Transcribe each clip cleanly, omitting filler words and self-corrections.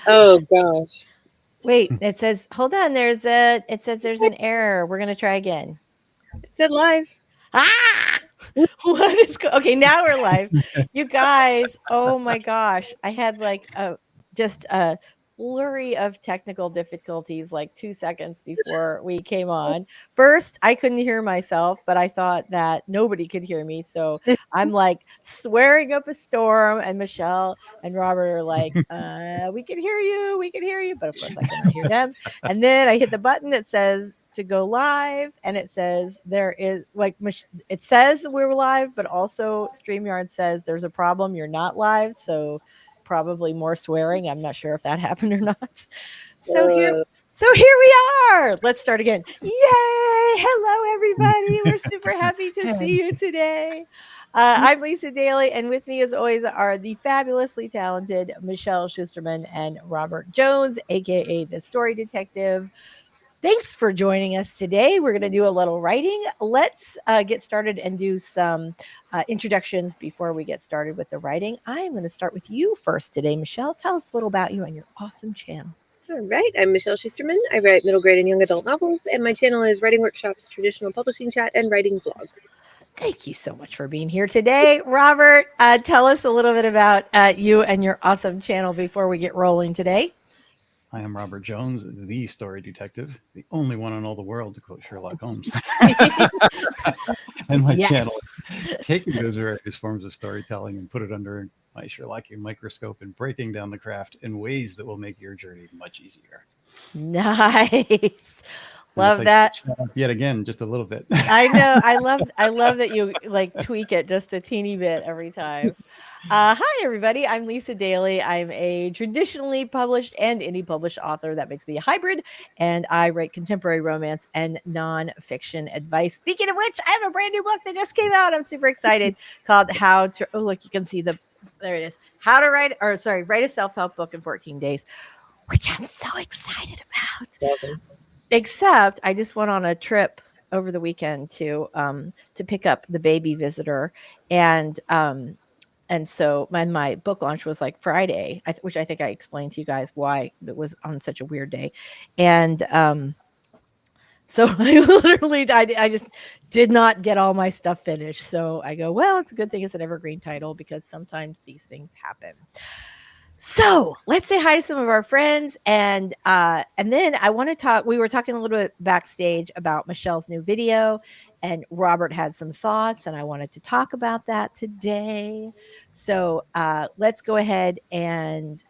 Oh gosh. Wait, it says, hold on, it says there's an error. We're gonna try again. It said live. Ah! Okay, now we're live. You guys, oh my gosh. I had like just a flurry of technical difficulties like 2 seconds before we came on. First, I couldn't hear myself, but I thought that nobody could hear me. So I'm like swearing up a storm, and Michelle and Robert are like, we can hear you, we can hear you. But of course I cannot hear them. And then I hit the button that says to go live, and it says there is like it says we're live, but also StreamYard says there's a problem. You're not live. So probably more swearing. I'm not sure if that happened or not. So here, Uh, so here we are. Let's start again. Yay! Hello, everybody. We're super happy to see you today. I'm Lisa Daly, and with me, as always, are the fabulously talented Michelle Schusterman and Robert Jones, aka the Story Detective. Thanks for joining us today. We're going to do a little writing. Let's get started and do some introductions before we get started with the writing. I'm going to start with you first today, Michelle. Tell us a little about you and your awesome channel. all right. I'm Michelle Schusterman. I write middle grade and young adult novels, and my channel is Writing Workshops, Traditional Publishing Chat, and Writing Blog. Thank you so much for being here today. Robert, tell us a little bit about you and your awesome channel before we get rolling today. I am Robert Jones, the story detective, the only one in all the world to quote Sherlock Holmes. And my Yes. channel, taking those various forms of storytelling and put it under my Sherlockian microscope and breaking down the craft in ways that will make your journey much easier. Nice. And just Love like that. switch that up yet again, just a little bit. I know. I love that you like tweak it just a teeny bit every time. Hi everybody. I'm Lisa Daly. I'm a traditionally published and indie published author. That makes me a hybrid, and I write contemporary romance and nonfiction advice. Speaking of which, I have a brand new book that just came out. I'm super excited called How to Oh, look, you can see there it is. How to write or sorry, write a self-help book in 14 days, which I'm so excited about. Except I just went on a trip over the weekend to pick up the baby visitor, and so my book launch was like Friday, which I think I explained to you guys why it was on such a weird day, and so I literally I just did not get all my stuff finished. So I go, well, it's a good thing it's an evergreen title because sometimes these things happen. So let's say hi to some of our friends, and then I want to talk. We were talking a little bit backstage about Michelle's new video, and Robert had some thoughts, and I wanted to talk about that today. So let's go ahead and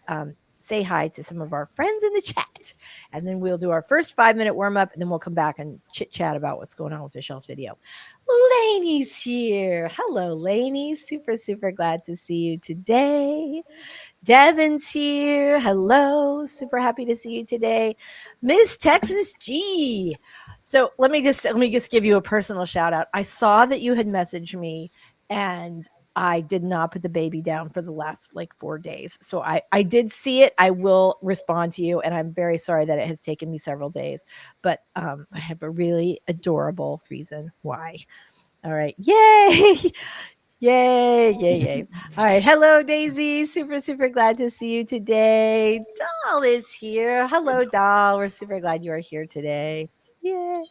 say hi to some of our friends in the chat, and then we'll do our first 5-minute warm up, and then we'll come back and chit chat about what's going on with Michelle's video. Lainey's here. Hello, Lainey. Super, super glad to see you today. Devin's here. Hello. Super happy to see you today. Miss Texas G. So let me just give you a personal shout out. I saw that you had messaged me, and I did not put the baby down for the last like 4 days. So I did see it. I will respond to you, and I'm very sorry that it has taken me several days, but I have a really adorable reason why. All right. Yay. Yay, yay, yay. All right. Hello, Daisy. Super, super glad to see you today. Doll is here. Hello, Doll. We're super glad you are here today. Yay.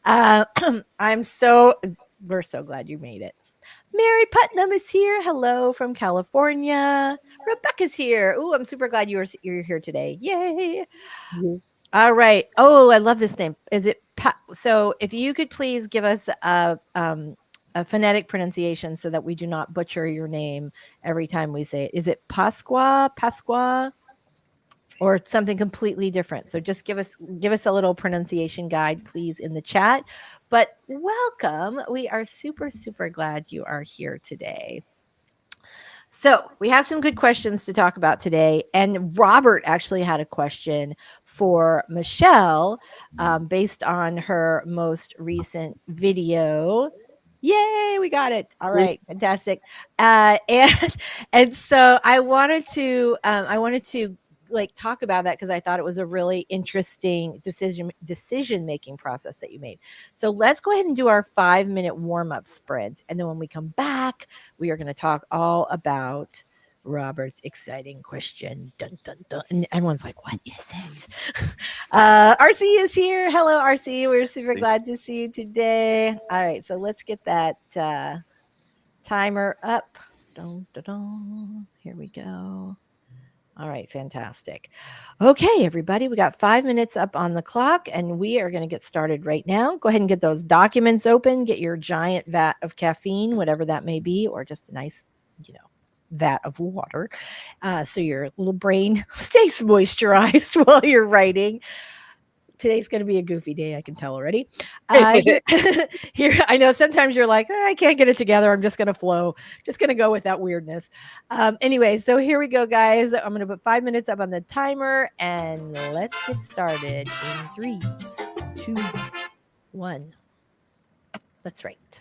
uh, we're so glad you made it. Mary Putnam is here. Hello from California. Rebecca's here. Ooh, I'm super glad you're here today. Yay. All right. Oh, I love this name. Is it so if you could please give us a phonetic pronunciation so that we do not butcher your name every time we say it. Is it Pasqua, or something completely different? So just give us a little pronunciation guide, please, in the chat. But welcome. We are super, super glad you are here today. So we have some good questions to talk about today. And Robert actually had a question for Michelle based on her most recent video. Yay, we got it. All right, fantastic. And and so I wanted to like talk about that because I thought it was a really interesting decision making process that you made. So let's go ahead and do our 5-minute warm up sprint, and then when we come back, we are going to talk all about Robert's exciting question. Dun, dun, dun. And everyone's like, what is it? RC is here. Hello, RC. We're super glad to see you today. All right, so let's get that timer up. Dun, dun, dun. Here we go. All right, fantastic. Okay, everybody, we got 5 minutes up on the clock and we are going to get started right now. Go ahead and get those documents open, get your giant vat of caffeine, whatever that may be, or just a nice, vat of water. So your little brain stays moisturized while you're writing. Today's going to be a goofy day. I can tell already. Here, I know sometimes you're like, I can't get it together. I'm just going to flow, just going to go with that weirdness. Anyway, so here we go, guys. I'm going to put 5 minutes up on the timer and let's get started in 3, 2, 1. Let's write.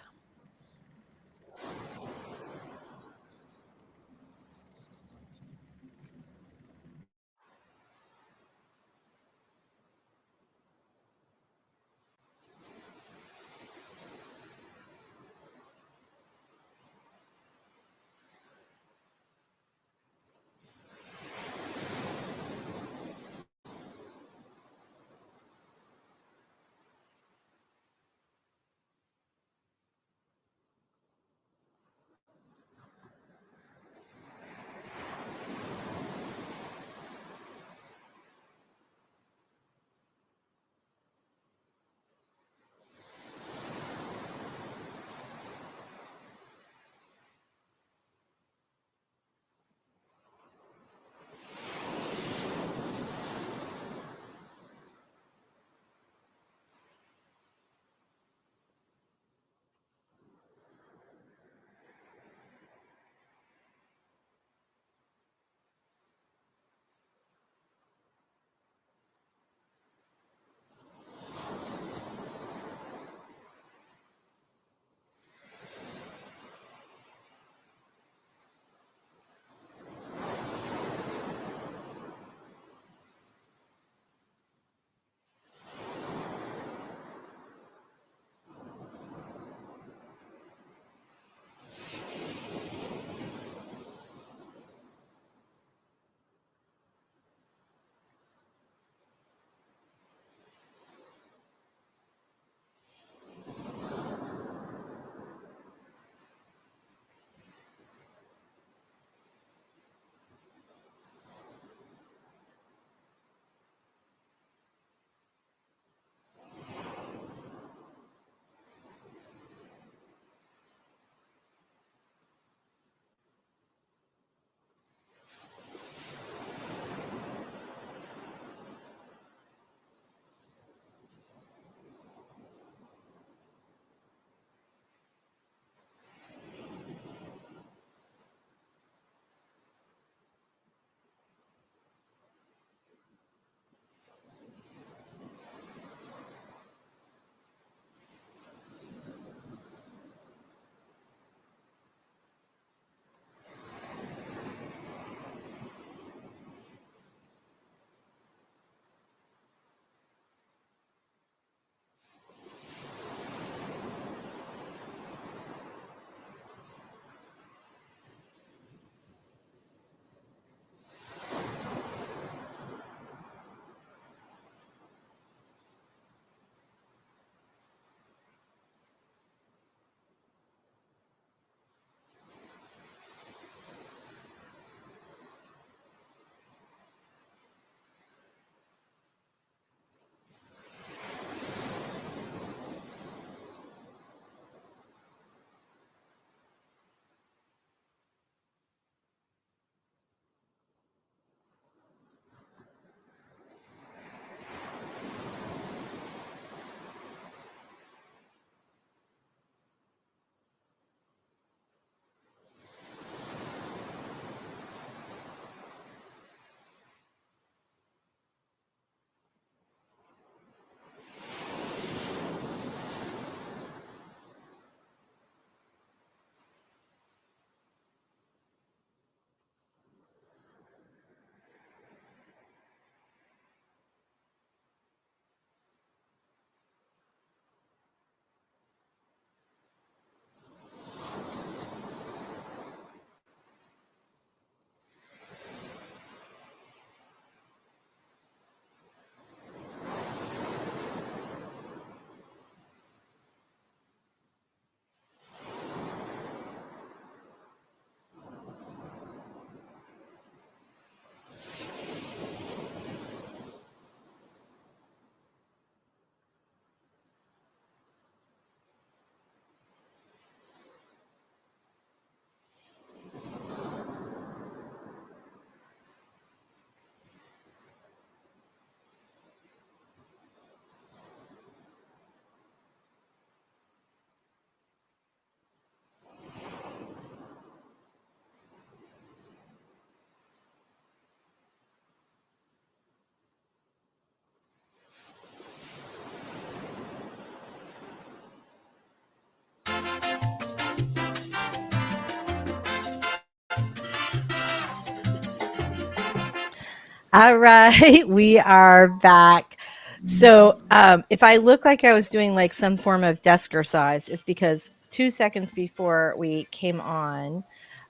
All right, we are back. So if I look like I was doing like some form of desk exercise, it's because 2 seconds before we came on,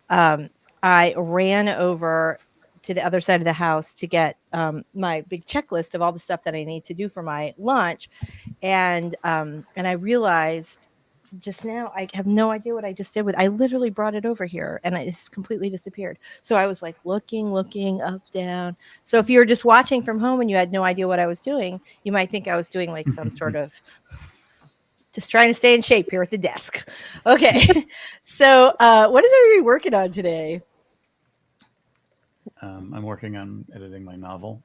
I ran over to the other side of the house to get my big checklist of all the stuff that I need to do for my lunch, and I realized just now I have no idea what I just did with. I literally brought it over here and it's completely disappeared. So I was like looking up, down. So if you were just watching from home and you had no idea what I was doing, you might think I was doing like some sort of just trying to stay in shape here at the desk. Okay. So what is everybody working on today? I'm working on editing my novel,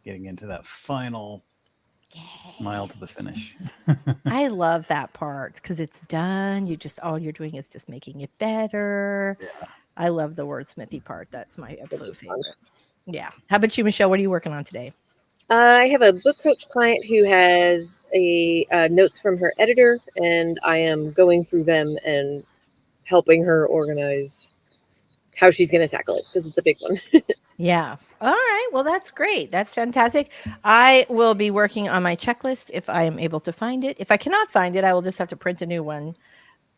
getting into that final mile to the finish. I love that part because it's done. You just, all you're doing is just making it better. Yeah. I love the wordsmithy part. That's my absolute favorite. Yeah. How about you, Michelle? What are you working on today? I have a book coach client who has a notes from her editor, and I am going through them and helping her organize how she's going to tackle it because it's a big one. Yeah. All right. Well, that's great. That's fantastic. I will be working on my checklist if I am able to find it. If I cannot find it, I will just have to print a new one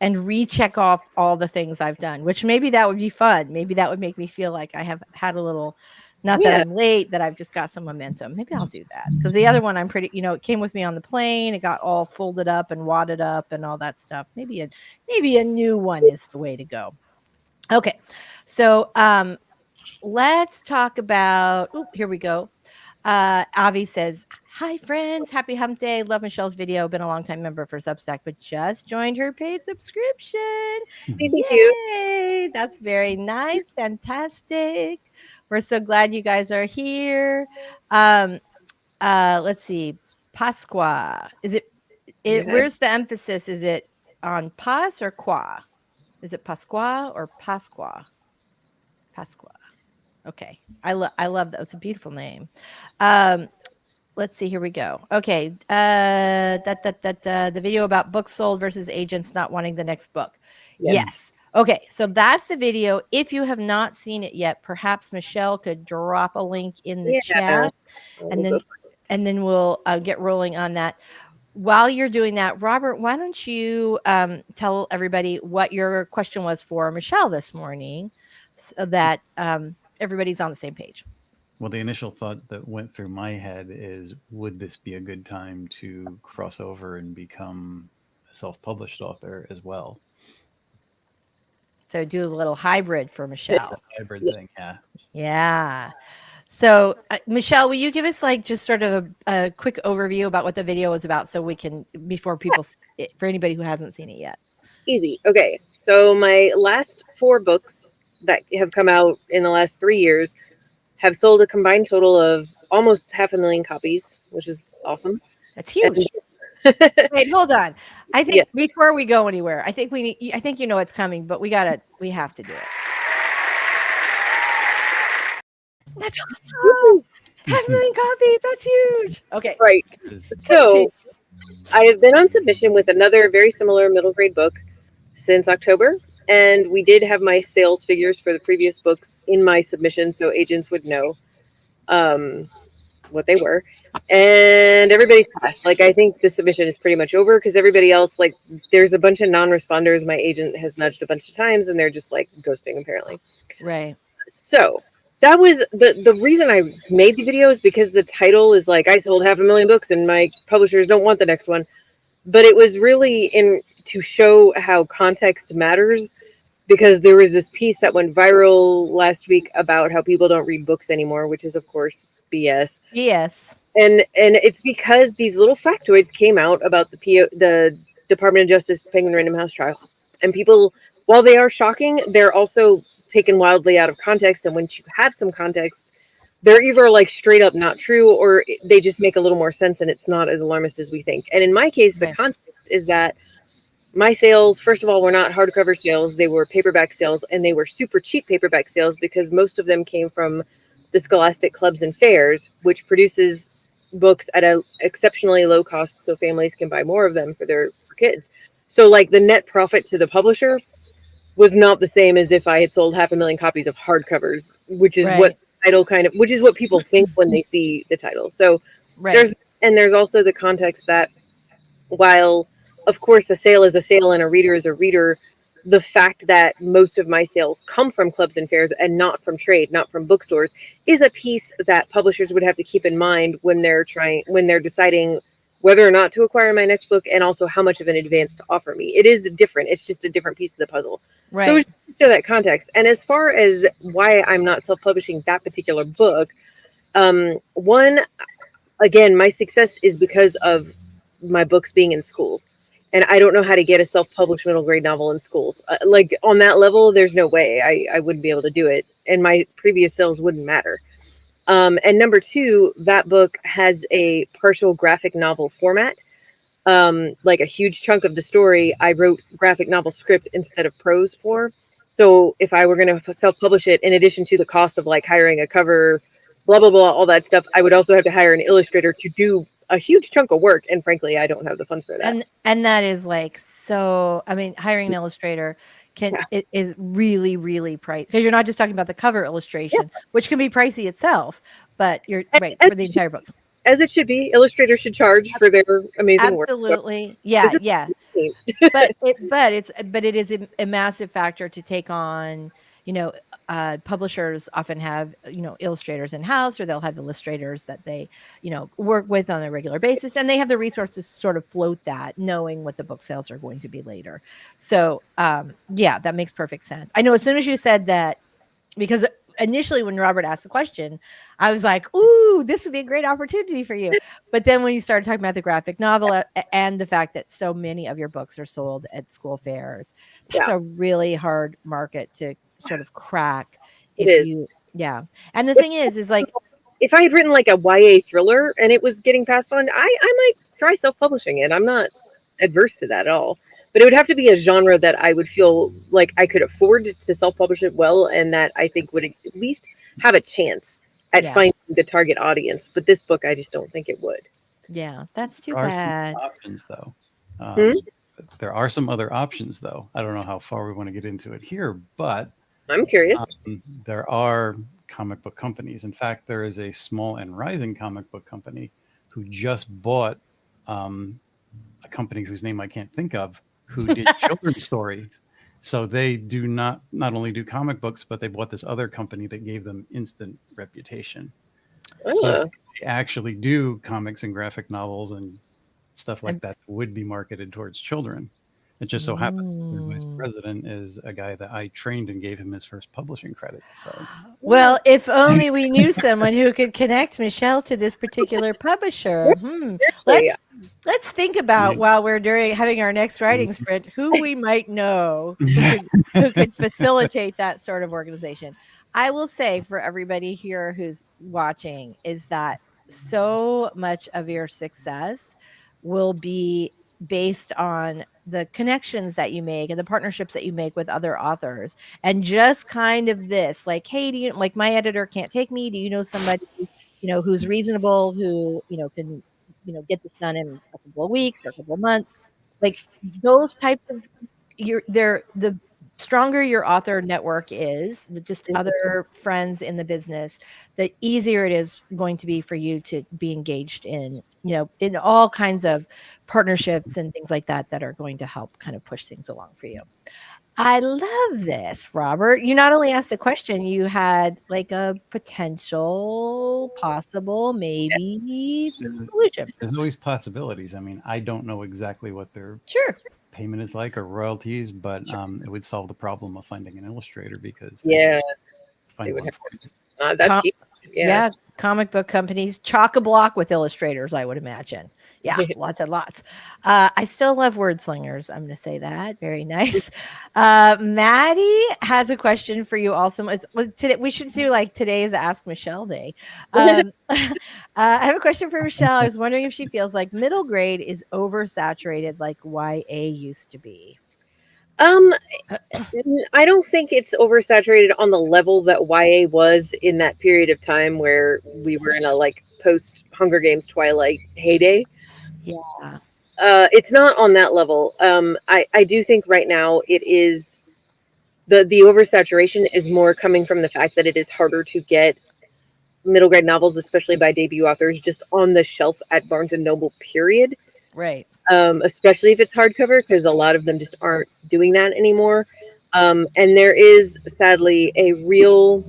and recheck off all the things I've done, which maybe that would be fun. Maybe that would make me feel like I have had a little, not that I'm late, that I've just got some momentum. Maybe I'll do that. Because the other one, I'm pretty, it came with me on the plane. It got all folded up and wadded up and all that stuff. Maybe a new one is the way to go. Okay. So, let's talk about, here we go. Avi says, hi friends, happy hump day. Love Michelle's video. Been a long time member for Substack, but just joined her paid subscription. Thank you. Yay! That's very nice. Fantastic. We're so glad you guys are here. Let's see. Pasqua. Is it where's the emphasis? Is it on pas or qua? Is it Pasqua or Pasqua? Pasqua. Okay. I love that. It's a beautiful name. Let's see. Here we go. Okay. The video about books sold versus agents not wanting the next book. Yes. Okay. So that's the video. If you have not seen it yet, perhaps Michelle could drop a link in the chat, and then we'll get rolling on that. While you're doing that, Robert, why don't you tell everybody what your question was for Michelle this morning, so that everybody's on the same page. Well, the initial thought that went through my head is, would this be a good time to cross over and become a self-published author as well? So do a little hybrid for Michelle. Hybrid thing, yeah. Yeah. So Michelle, will you give us like just sort of a quick overview about what the video was about, so we can, before people, for anybody who hasn't seen it yet? Easy. Okay. So my last 4 books that have come out in the last 3 years have sold a combined total of almost 500,000 copies, which is awesome. That's huge. Wait, hold on. I think before we go anywhere, I think it's coming, but we have to do it. That's awesome. 500,000 copies. That's huge. Okay. Right. So I have been on submission with another very similar middle grade book since October. And we did have my sales figures for the previous books in my submission, so agents would know what they were. And everybody's passed. Like, I think the submission is pretty much over because everybody else, like, there's a bunch of non-responders my agent has nudged a bunch of times, and they're just, like, ghosting, apparently. Right. So that was the reason I made the video, is because the title is like, I sold 500,000 books and my publishers don't want the next one. But it was really to show how context matters, because there was this piece that went viral last week about how people don't read books anymore, which is of course BS. Yes. And it's because these little factoids came out about the Department of Justice Penguin Random House trial, and people, while they are shocking, they're also taken wildly out of context. And once you have some context, they're either like straight up not true, or they just make a little more sense and it's not as alarmist as we think. And in my case, the context is that my sales, first of all, were not hardcover sales. They were paperback sales, and they were super cheap paperback sales because most of them came from the Scholastic Clubs and Fairs, which produces books at an exceptionally low cost so families can buy more of them for their kids. So like the net profit to the publisher was not the same as if I had sold 500,000 copies of hardcovers, which is what title kind of, which is what people think when they see the title. So Right. there's also the context that while of course a sale is a sale and a reader is a reader, the fact that most of my sales come from clubs and fairs and not from trade, not from bookstores, is a piece that publishers would have to keep in mind when they're deciding whether or not to acquire my next book, and also how much of an advance to offer me. It is different. It's just a different piece of the puzzle. Right. So we should show that context. And as far as why I'm not self-publishing that particular book, one, again, my success is because of my books being in schools. And I don't know how to get a self-published middle grade novel in schools. Like on that level, there's no way I wouldn't be able to do it. And my previous sales wouldn't matter. And number two, that book has a partial graphic novel format. Like a huge chunk of the story, I wrote graphic novel script instead of prose for. So if I were going to self-publish it, in addition to the cost of like hiring a cover, blah, blah, blah, all that stuff, I would also have to hire an illustrator to do a huge chunk of work. And frankly, I don't have the funds for that. And that is like, so, I mean, hiring an illustrator it is really, really pricey, because you're not just talking about the cover illustration, which can be pricey itself, but you're right for the entire book. As it should be. Illustrators should charge for their amazing work. Absolutely. Yeah. Yeah. but it is a massive factor to take on. Publishers often have, illustrators in house, or they'll have illustrators that they, work with on a regular basis, and they have the resources to sort of float that, knowing what the book sales are going to be later. So, that makes perfect sense. I know as soon as you said that, because initially when Robert asked the question, I was like, ooh, this would be a great opportunity for you. But then when you started talking about the graphic novel and the fact that so many of your books are sold at school fairs, that's a really hard market to sort of crack. And the thing is like, if I had written like a YA thriller and it was getting passed on, I might try self-publishing it. I'm not adverse to that at all. But it would have to be a genre that I would feel like I could afford to self-publish it well, and that I think would at least have a chance at finding the target audience. But this book, I just don't think it would. Yeah, that's too bad. Some options, though. There are some other options, though. I don't know how far we want to get into it here, but I'm curious. There are comic book companies. In fact, there is a small and rising comic book company who just bought a company whose name I can't think of, who did children's stories. So they do not only do comic books, but they bought this other company that gave them instant reputation. So they actually do comics and graphic novels and stuff like that would be marketed towards children. It just so happens the vice president is a guy that I trained and gave him his first publishing credit. So, well, if only we knew someone who could connect Michelle to this particular publisher. Let's think about, while we're having our next writing sprint, who we might know who could facilitate that sort of organization. I will say for everybody here who's watching is that so much of your success will be based on the connections that you make and the partnerships that you make with other authors, and just kind of this, like, hey, do you, like, my editor can't take me, do you know somebody, who's reasonable, who, can, get this done in a couple of weeks or a couple of months, like those types of, the stronger your author network is, just other friends in the business, the easier it is going to be for you to be engaged in, in all kinds of partnerships and things like that are going to help kind of push things along for you. I love this, Robert. You not only asked the question, you had like a potential, possible, maybe solution. There's always possibilities. I mean, I don't know exactly what their payment is like or royalties, but it would solve the problem of finding an illustrator, because that's huge. Yeah, comic book companies chock-a-block with illustrators, I would imagine. Yeah, lots and lots. I still love word slingers. I'm going to say that. Very nice. Maddie has a question for you also. Today, we should do like today's Ask Michelle Day. I have a question for Michelle. I was wondering if she feels like middle grade is oversaturated like YA used to be. I don't think it's oversaturated on the level that YA was in that period of time where we were in a like post Hunger Games Twilight heyday. Yeah. It's not on that level. I do think right now it is the oversaturation is more coming from the fact that it is harder to get middle grade novels, especially by debut authors, just on the shelf at Barnes and Noble, period. Right. Especially if it's hardcover, because a lot of them just aren't doing that anymore. And there is sadly a real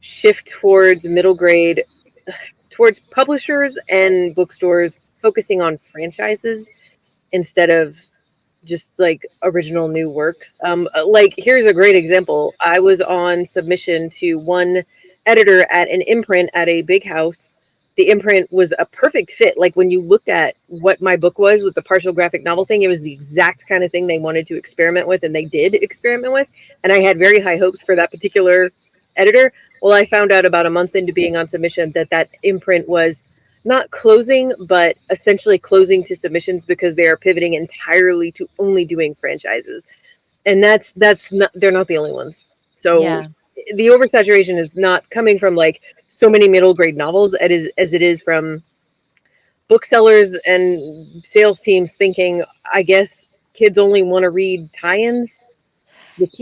shift towards middle grade, towards publishers and bookstores focusing on franchises instead of just like original new works. Like here's a great example. I was on submission to one editor at an imprint at a big house. The imprint was a perfect fit. Like when you looked at what my book was with the partial graphic novel thing, it was the exact kind of thing they wanted to experiment with, and they did experiment with. And I had very high hopes for that particular editor. Well, I found out about a month into being on submission that imprint was not closing, but essentially closing to submissions because they are pivoting entirely to only doing franchises. And that's not, they're not the only ones. So Yeah. the oversaturation is not coming from like so many middle grade novels as it is from booksellers and sales teams thinking, I guess kids only want to read tie-ins.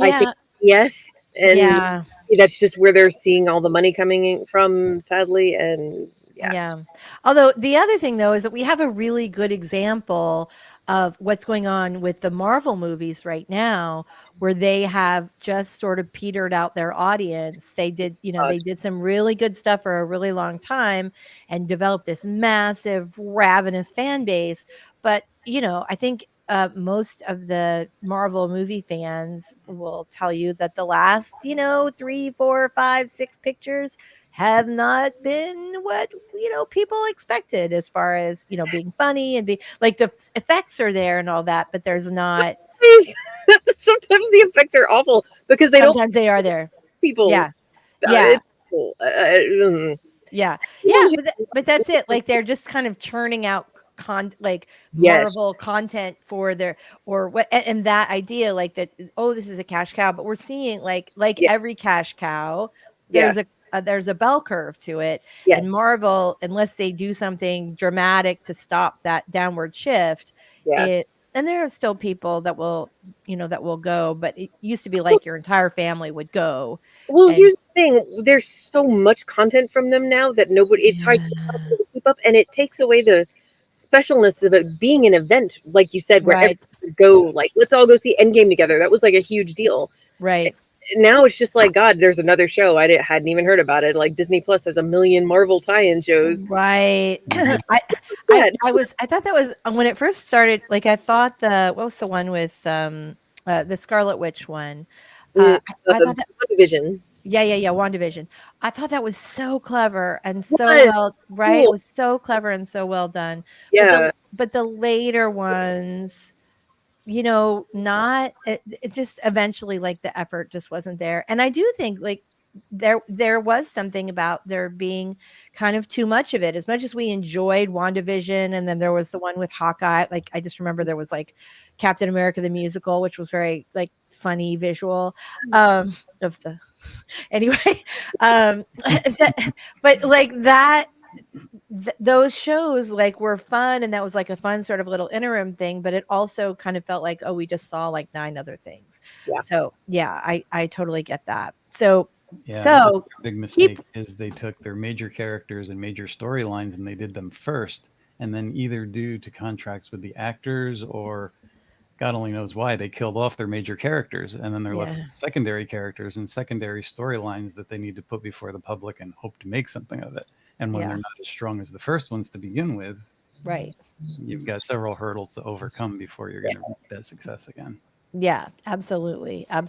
I think yes. And Yeah. that's just where they're seeing all the money coming in from, sadly. And Yeah. Although the other thing though is that we have a really good example of what's going on with the Marvel movies right now, where they have just sort of petered out their audience. They did, they did some really good stuff for a really long time and developed this massive, ravenous fan base. But, I think most of the Marvel movie fans will tell you that the last, 3, 4, 5, 6 pictures have not been what people expected as far as being funny and be like the effects are there and all that, but there's not. Sometimes the effects are awful because sometimes they are there. People. Yeah. It's cool. Yeah. But that's it. Like they're just kind of churning out Marvel content for their or what, and that idea like that. Oh, this is a cash cow, but we're seeing like every cash cow. There's a bell curve to it. Yes. And Marvel, unless they do something dramatic to stop that downward shift, and there are still people that will, that will go, but it used to be like your entire family would go. Well, here's the thing. There's so much content from them now that it's hard to keep up, and it takes away the specialness of it being an event, like you said, where everyone would go, like, let's all go see Endgame together. That was like a huge deal. Right. Now it's just like, God, there's another show. I hadn't even heard about it. Like Disney Plus has a million Marvel tie-in shows. Right. I thought that was when it first started. Like I thought what was the one with the Scarlet Witch one? I thought that WandaVision. Yeah. WandaVision. I thought that was so clever and so well, right? Cool. It was so clever and so well done. Yeah. But the later ones, not it just eventually like the effort just wasn't there. And I do think like there was something about there being kind of too much of it. As much as we enjoyed WandaVision, and then there was the one with Hawkeye. Like I just remember there was like Captain America the musical, which was very like funny visual of the anyway. But like that. Those shows like were fun, and that was like a fun sort of little interim thing, but it also kind of felt like, oh, we just saw like 9 other things. So I totally get that. So a big mistake is they took their major characters and major storylines and they did them first, and then either due to contracts with the actors or God only knows why, they killed off their major characters, and then they're left with secondary characters and secondary storylines that they need to put before the public and hope to make something of it. And when they're not as strong as the first ones to begin with, right, you've got several hurdles to overcome before you're going to reach that success again. Yeah, absolutely. I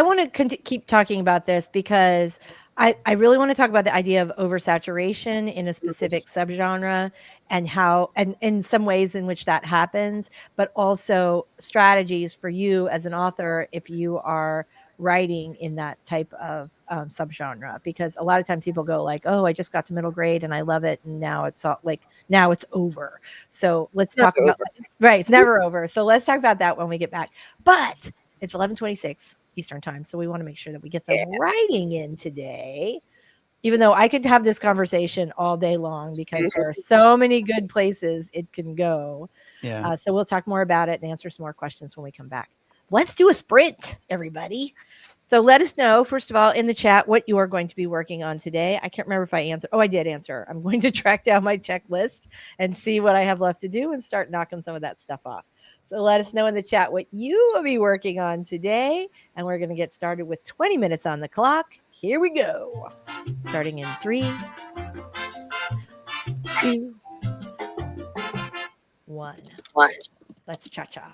want to keep talking about this because I really want to talk about the idea of oversaturation in a specific subgenre and how, and in some ways in which that happens, but also strategies for you as an author if you are writing in that type of subgenre, because a lot of times people go like, oh, I just got to middle grade and I love it, and now it's all like, now it's over. So let's talk about right, it's never over. So let's talk about that when we get back. But it's 11:26 Eastern time, so we want to make sure that we get some writing in today, even though I could have this conversation all day long because there are so many good places it can go. So we'll talk more about it and answer some more questions when we come back. Let's do a sprint, everybody. So let us know, first of all, in the chat what you are going to be working on today. I can't remember if I answered. Oh, I did answer. I'm going to track down my checklist and see what I have left to do and start knocking some of that stuff off. So let us know in the chat what you will be working on today. And we're going to get started with 20 minutes on the clock. Here we go. Starting in 3, 2, 1. Let's cha-cha.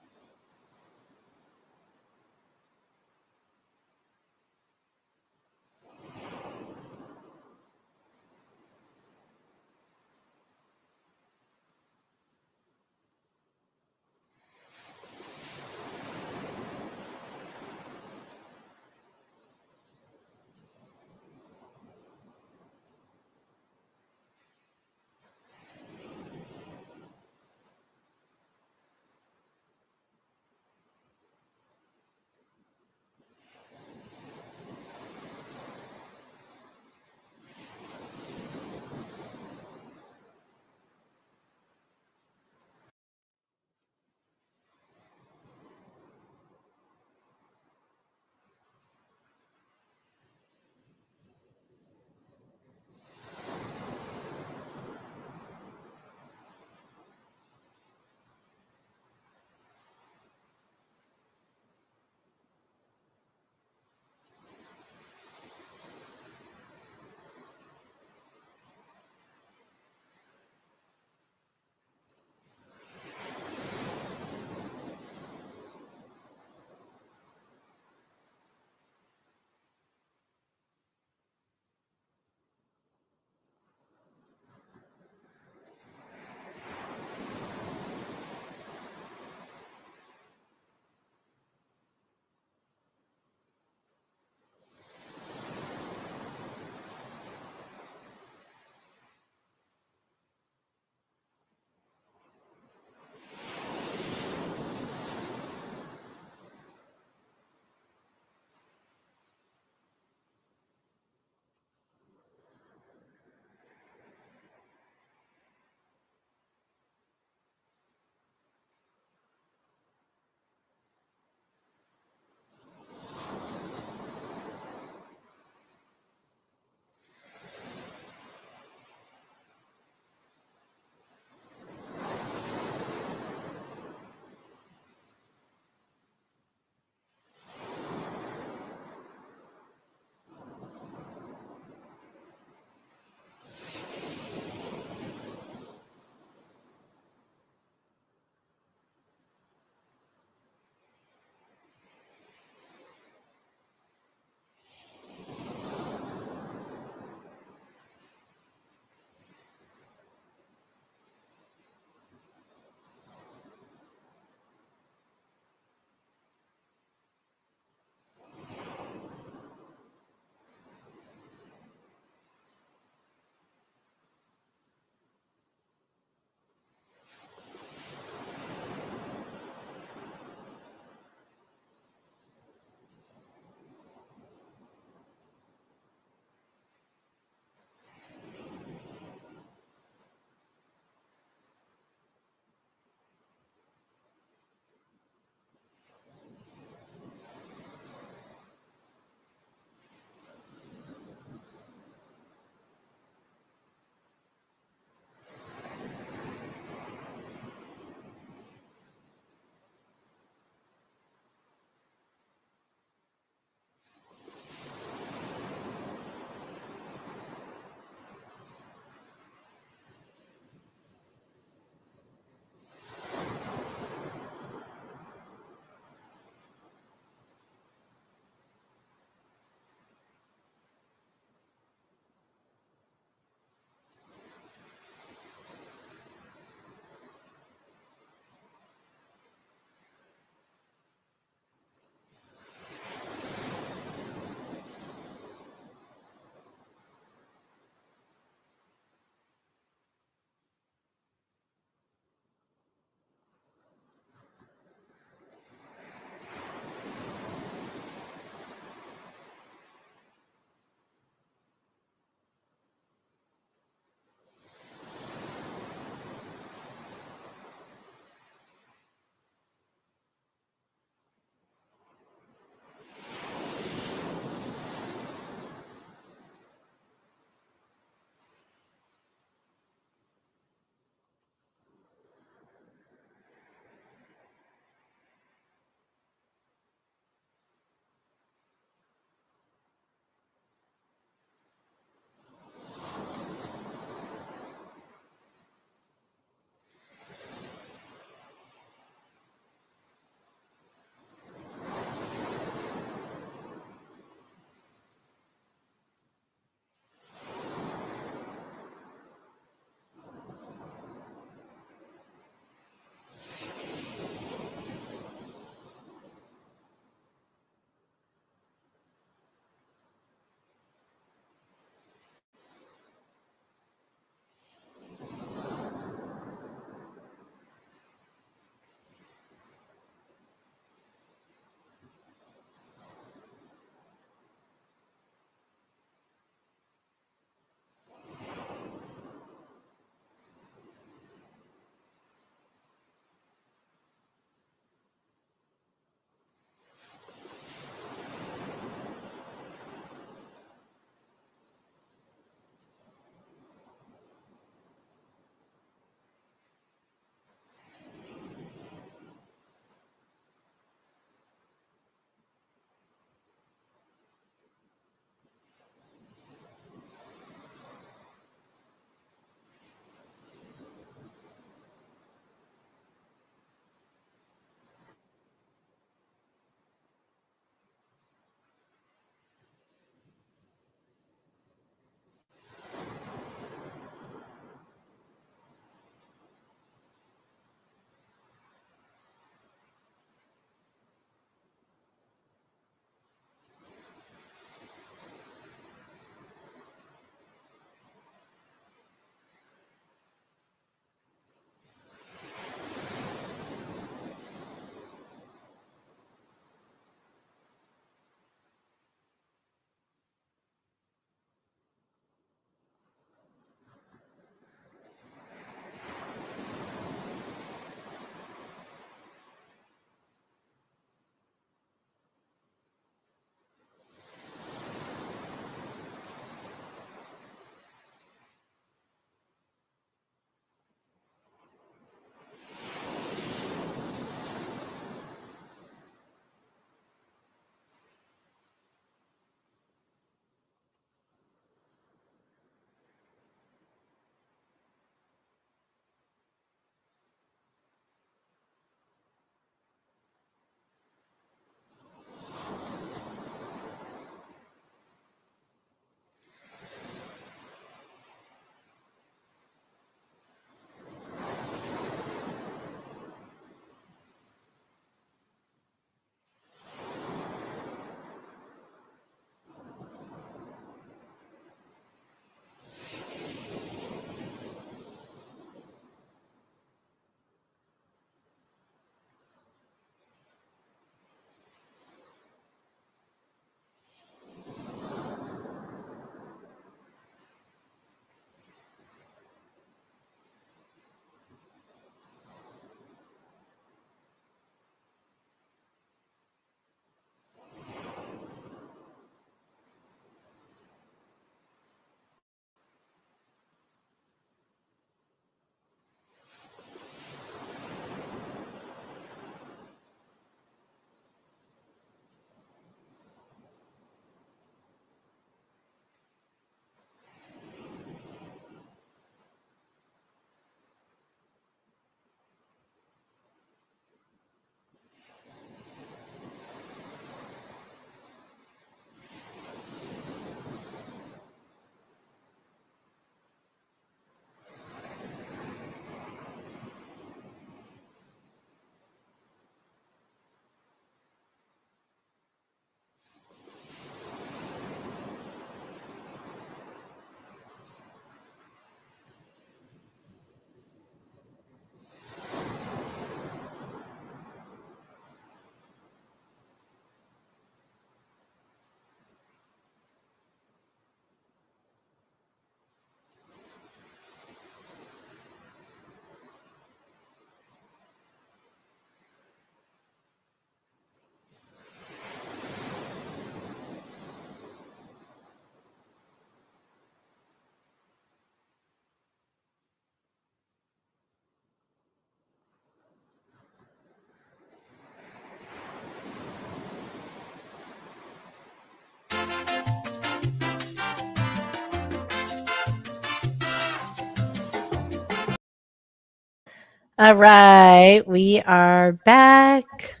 All right, we are back.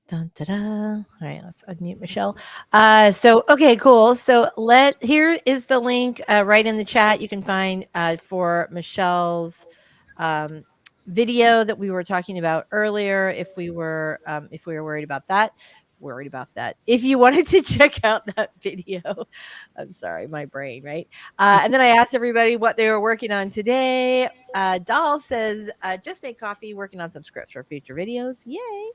Dun, da, da. All right, let's unmute Michelle. So okay, cool. So here is the link right in the chat. You can find for Michelle's video that we were talking about earlier. If we were worried about that. If you wanted to check out that video, I'm sorry, my brain, right? And then I asked everybody what they were working on today. Doll says, just made coffee, working on some scripts for future videos. Yay.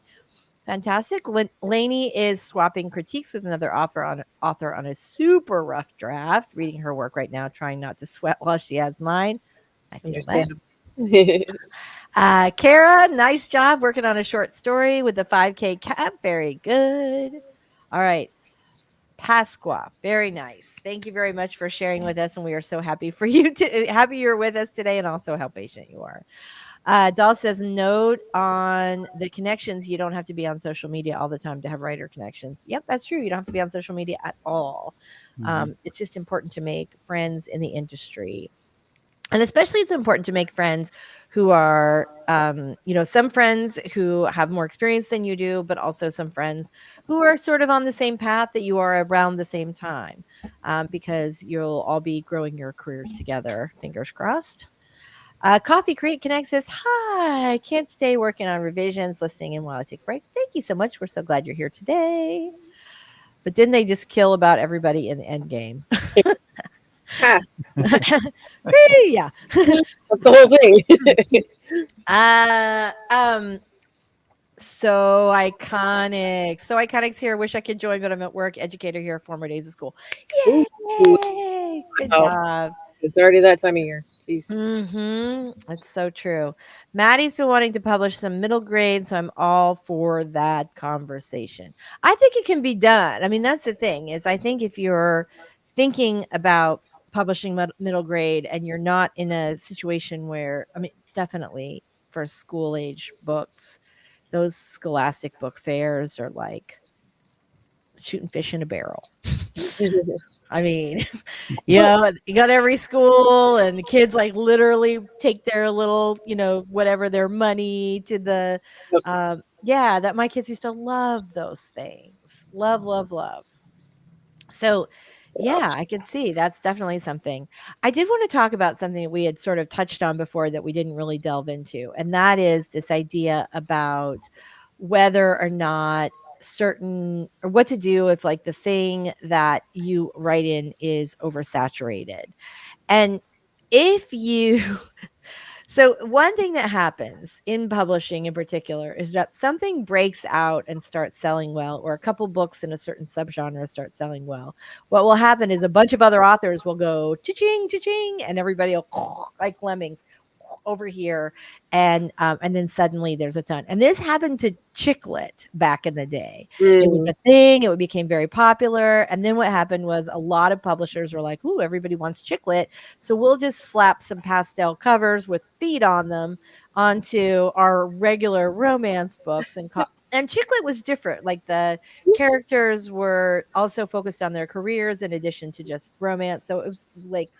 Fantastic. Lainey is swapping critiques with another author on a super rough draft. Reading her work right now, trying not to sweat while she has mine. I feel that. Kara, nice job working on a short story with the 5K cap. Very good. All right. Pasqua, very nice. Thank you very much for sharing with us, and we are so happy for you happy you're with us today, and also how patient you are. Doll says, note on the connections, you don't have to be on social media all the time to have writer connections. Yep, that's true. You don't have to be on social media at all. It's just important to make friends in the industry. And especially it's important to make friends who are, some friends who have more experience than you do, but also some friends who are sort of on the same path that you are around the same time, because you'll all be growing your careers together. Fingers crossed. Coffee Creek Connect says, hi, can't stay working on revisions, listening in while I take a break. Thank you so much. We're so glad you're here today. But didn't they just kill about everybody in the end game? Yeah. Yeah. That's the whole thing. So iconic. So Iconic's here. Wish I could join, but I'm at work. Educator here, former days of school. Yay! Good job. It's already that time of year. Jeez. It's so true. Maddie's been wanting to publish some middle grade, so I'm all for that conversation. I think it can be done. I mean, that's the thing is I think if you're thinking about publishing middle grade and you're not in a situation where, I mean, definitely for school age books, those Scholastic book fairs are like shooting fish in a barrel. I mean, you got every school and the kids like literally take their little, whatever their money to the, that my kids used to love those things. Love, love, love. So yeah, I can see that's definitely something. I did want to talk about something that we had sort of touched on before that we didn't really delve into. And that is this idea about whether or not or what to do if like the thing that you write in is oversaturated. And if you so one thing that happens in publishing in particular is that something breaks out and starts selling well, or a couple books in a certain subgenre start selling well. What will happen is a bunch of other authors will go cha-ching, cha-ching, and everybody will like lemmings over here, and then suddenly there's a ton. And this happened to Chick Lit back in the day. It was a thing. It became very popular. And then what happened was a lot of publishers were like, ooh, everybody wants Chick Lit, so we'll just slap some pastel covers with feet on them onto our regular romance books. And Chick Lit was different. Like the characters were also focused on their careers in addition to just romance. So it was like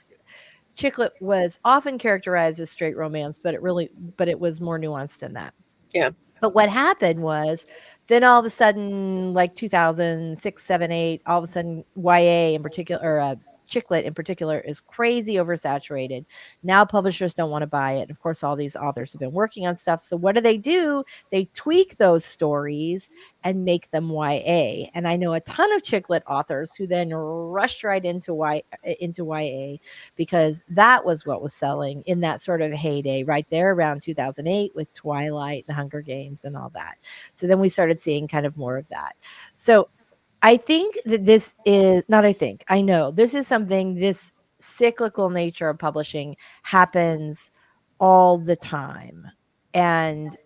Chick Lit was often characterized as straight romance, but it was more nuanced than that. Yeah. But what happened was then all of a sudden, like 2006, 7, 8, all of a sudden YA in particular, or Chick Lit in particular, is crazy oversaturated. Now publishers don't want to buy it. Of course, all these authors have been working on stuff. So what do? They tweak those stories and make them YA. And I know a ton of Chick Lit authors who then rushed right into YA because that was what was selling in that sort of heyday right there around 2008 with Twilight, The Hunger Games, and all that. So then we started seeing kind of more of that. So I think that I know this is something, this cyclical nature of publishing happens all the time. And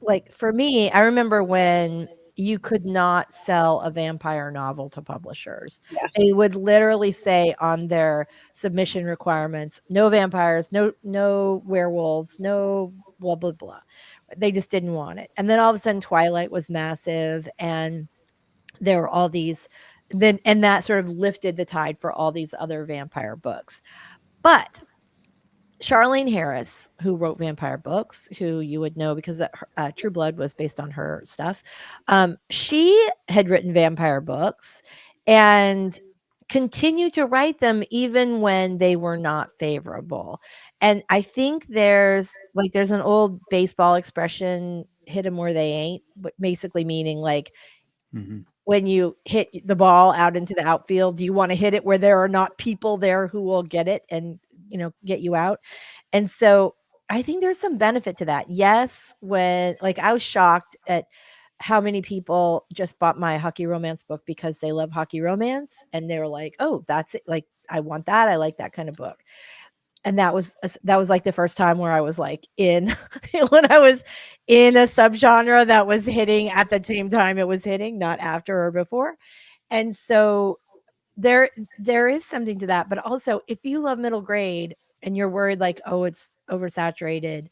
like for me, I remember when you could not sell a vampire novel to publishers. Yeah. They would literally say on their submission requirements, no vampires, no werewolves, no blah, blah, blah. They just didn't want it. And then all of a sudden Twilight was massive, and there were all these and that sort of lifted the tide for all these other vampire books. But Charlene Harris, who wrote vampire books, who you would know because True Blood was based on her stuff. She had written vampire books and continued to write them even when they were not favorable. And I think there's an old baseball expression, hit them where they ain't, but basically meaning like when you hit the ball out into the outfield, do you want to hit it where there are not people there who will get it and, get you out? And so I think there's some benefit to that. Yes, when I was shocked at how many people just bought my hockey romance book because they love hockey romance and they were like, "Oh, that's it. Like, I want that. I like that kind of book." And that was like the first time where I was like in when I was in a subgenre that was hitting at the same time it was hitting, not after or before. And so there is something to that. But also, if you love middle grade and you're worried like, oh, it's oversaturated,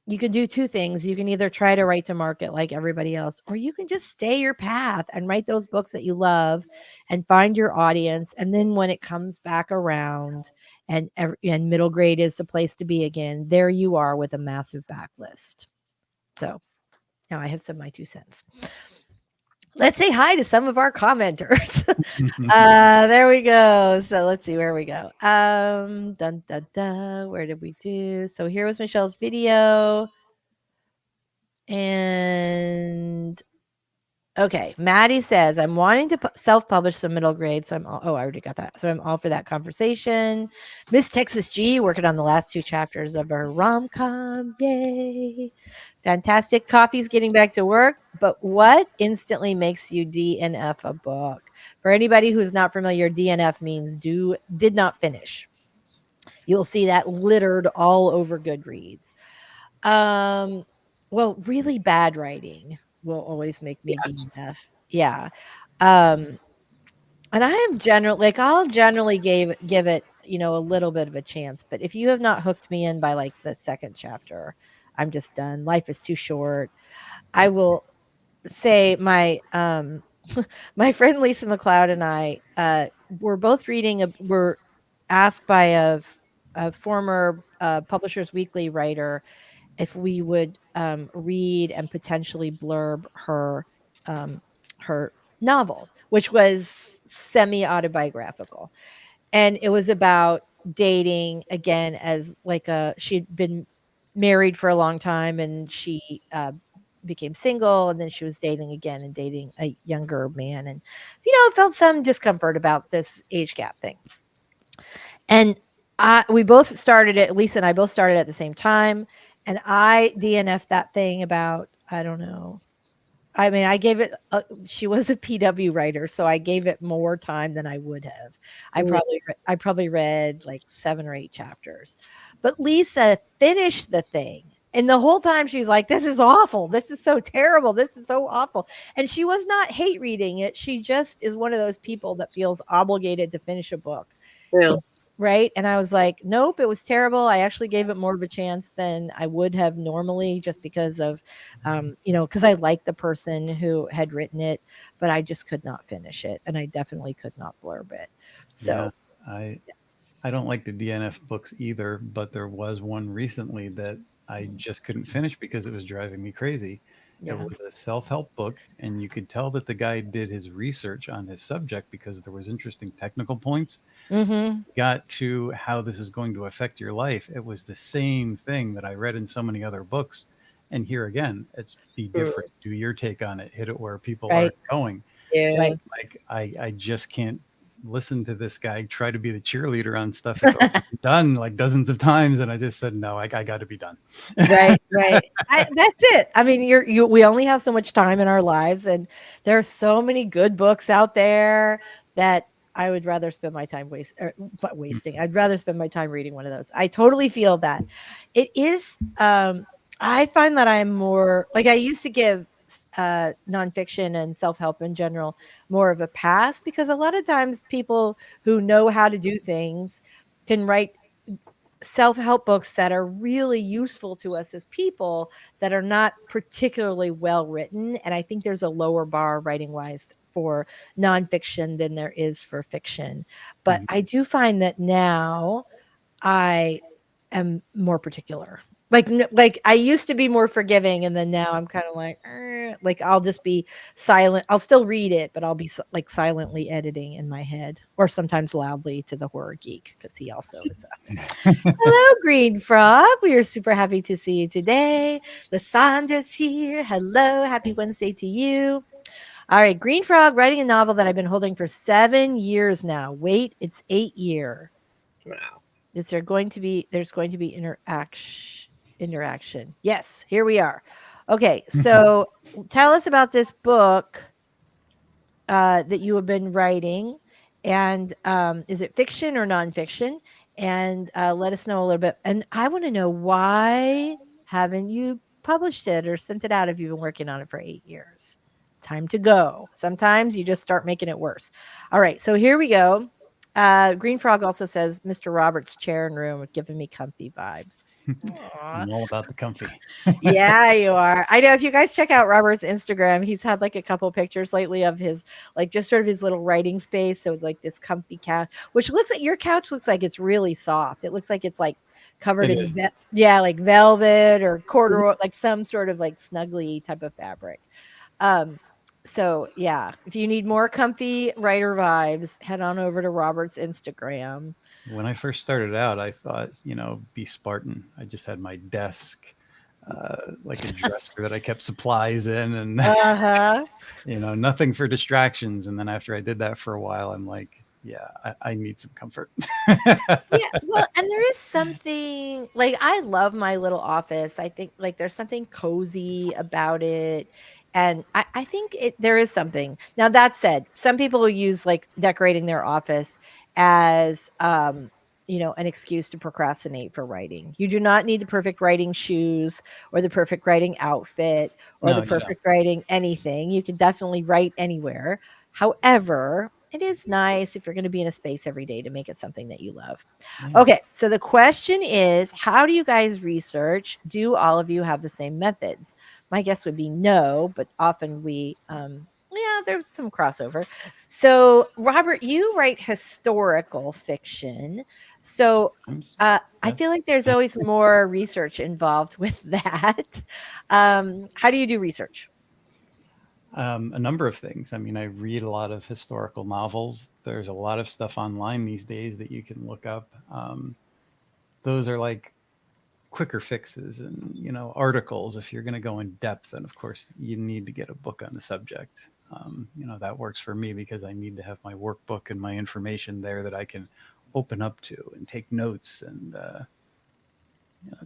you can do two things. You can either try to write to market like everybody else, or you can just stay your path and write those books that you love and find your audience. And then when it comes back around and middle grade is the place to be again, there you are with a massive backlist. So now I have said my 2 cents. Let's say hi to some of our commenters. There we go. So let's see where we go. Dun, dun, dun. Where did we do? So here was Michelle's video. And okay, Maddie says, I'm wanting to self-publish some middle grade. So I already got that. So I'm all for that conversation. Miss Texas G working on the last 2 chapters of her rom-com. Yay. Fantastic. Coffee's getting back to work. But what instantly makes you DNF a book? For anybody who's not familiar, DNF means did not finish. You'll see that littered all over Goodreads. Well, really bad writing will always make me DNF. Yeah. And I am I'll generally give it, a little bit of a chance. But if you have not hooked me in by like the 2nd chapter, I'm just done. Life is too short. I will say my my friend Lisa McLeod and I were both were asked by a former Publishers Weekly writer if we would read and potentially blurb her novel, which was semi-autobiographical. And it was about dating again, as she'd been married for a long time and she became single, and then she was dating again and dating a younger man, and felt some discomfort about this age gap thing. And we both started it. Lisa and I both started at the same time. And I DNF'd that thing about, I don't know. I mean, I gave it, she was a PW writer, so I gave it more time than I would have. I probably read like 7 or 8 chapters. But Lisa finished the thing. And the whole time she's like, this is awful. This is so terrible. This is so awful. And she was not hate reading it. She just is one of those people that feels obligated to finish a book. Yeah. Right. And I was like, nope, it was terrible. I actually gave it more of a chance than I would have normally, just because of, because I liked the person who had written it, but I just could not finish it. And I definitely could not blurb it. So yeah, I don't like the DNF books either, but there was one recently that I just couldn't finish because it was driving me crazy. Yeah. It was a self-help book, and you could tell that the guy did his research on his subject because there was interesting technical points. Got to how this is going to affect your life. It was the same thing that I read in so many other books. And here again, it's be different. Do your take on it. Hit it where people are going. Yeah. Right. Like I just can't listen to this guy try to be the cheerleader on stuff that's done like dozens of times, and I just said no, I got to be done. Right. That's it. I mean, we only have so much time in our lives, and there are so many good books out there that I would rather spend my time wasting. I'd rather spend my time reading one of those. I totally feel that. It is. I find that I'm more like I used to give nonfiction and self-help in general more of a pass, because a lot of times people who know how to do things can write self-help books that are really useful to us as people that are not particularly well written. And I think there's a lower bar writing wise for nonfiction than there is for fiction. But I do find that now I am more particular. Like I used to be more forgiving, and then now I'm kind of like I'll just be silent. I'll still read it, but I'll be like silently editing in my head, or sometimes loudly to the horror geek because he also is. Hello, Green Frog. We are super happy to see you today. Lysandra's here. Hello, happy Wednesday to you. All right, Green Frog writing a novel that I've been holding for 7 years now. Wait, it's 8 year. Wow. There's going to be interaction. Yes, here we are. Okay, so tell us about this book that you have been writing, and is it fiction or nonfiction? And let us know a little bit. And I want to know, why haven't you published it or sent it out if you've been working on it for 8 years? Time to go. Sometimes you just start making it worse. All right, so here we go. Green Frog also says Mr. Roberts' chair and room are giving me comfy vibes. Aw. I'm all about the comfy. Yeah, you are. I know, if you guys check out Robert's Instagram, he's had like a couple pictures lately of his, like, just sort of his little writing space. So like this comfy couch, which looks like your couch looks like it's really soft. It looks like it's like covered It in like velvet or corduroy, like some sort of like snuggly type of fabric. So yeah, if you need more comfy writer vibes, head on over to Robert's Instagram. When I first started out, I thought, be Spartan. I just had my desk, like a dresser that I kept supplies in, and Uh-huh. nothing for distractions. And then after I did that for a while, I'm like, yeah, I need some comfort. Yeah, well, and there is something, like, I love my little office. I think like there's something cozy about it. And I think there is something. Now, that said, some people will use like decorating their office as an excuse to procrastinate for writing. You do not need the perfect writing shoes or the perfect writing outfit or No, the you don't. perfect writing anything. You can definitely write anywhere. However, it is nice if you're going to be in a space every day to make it something that you love. Yeah. Okay, so the question is, how do you guys research? Do all of you have the same methods? My guess would be no, but often there's some crossover. So, Robert, you write historical fiction. So, I Yes. feel like there's always more research involved with that. How do you do research? A number of things. I mean, I read a lot of historical novels. There's a lot of stuff online these days that you can look up. Those are like quicker fixes, and articles. If you're going to go in depth, then of course you need to get a book on the subject. That works for me because I need to have my workbook and my information there that I can open up to and take notes and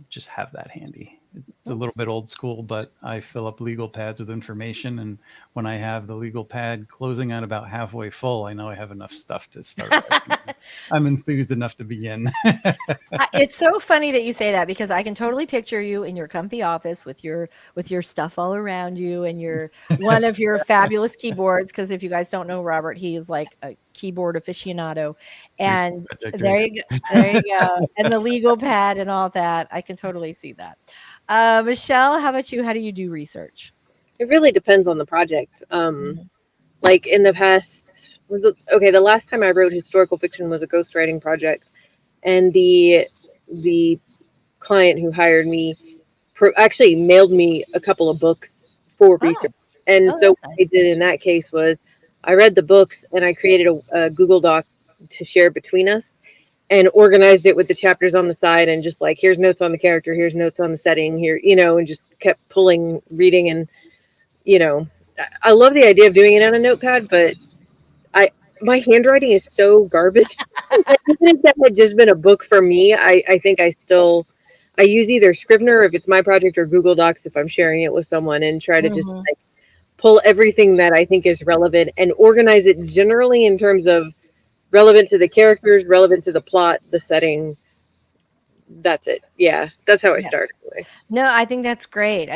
just have that handy. It's a little bit old school, but I fill up legal pads with information, and when I have the legal pad closing on about halfway full, I know I have enough stuff to start writing. I'm enthused enough to begin. It's so funny that you say that, because I can totally picture you in your comfy office with your stuff all around you and your one of your fabulous keyboards. Because if you guys don't know Robert, he is like a keyboard aficionado, and there you go, and the legal pad and all that. I can totally see that. Michelle, how about you? How do you do research? It really depends on the project. Like in the past, the last time I wrote historical fiction was a ghostwriting project, and the client who hired me actually mailed me a couple of books for research. And so what I did in that case was I read the books and I created a Google Doc to share between us, and organized it with the chapters on the side, and just like, here's notes on the character, here's notes on the setting here, and just kept pulling, reading. And, I love the idea of doing it on a notepad, but my handwriting is so garbage. Even if that had just been a book for me, I think I use either Scrivener if it's my project, or Google Docs if I'm sharing it with someone, and try to just like pull everything that I think is relevant and organize it generally in terms of relevant to the characters, relevant to the plot, the setting. That's it. Yeah, that's how I started. No, I think that's great.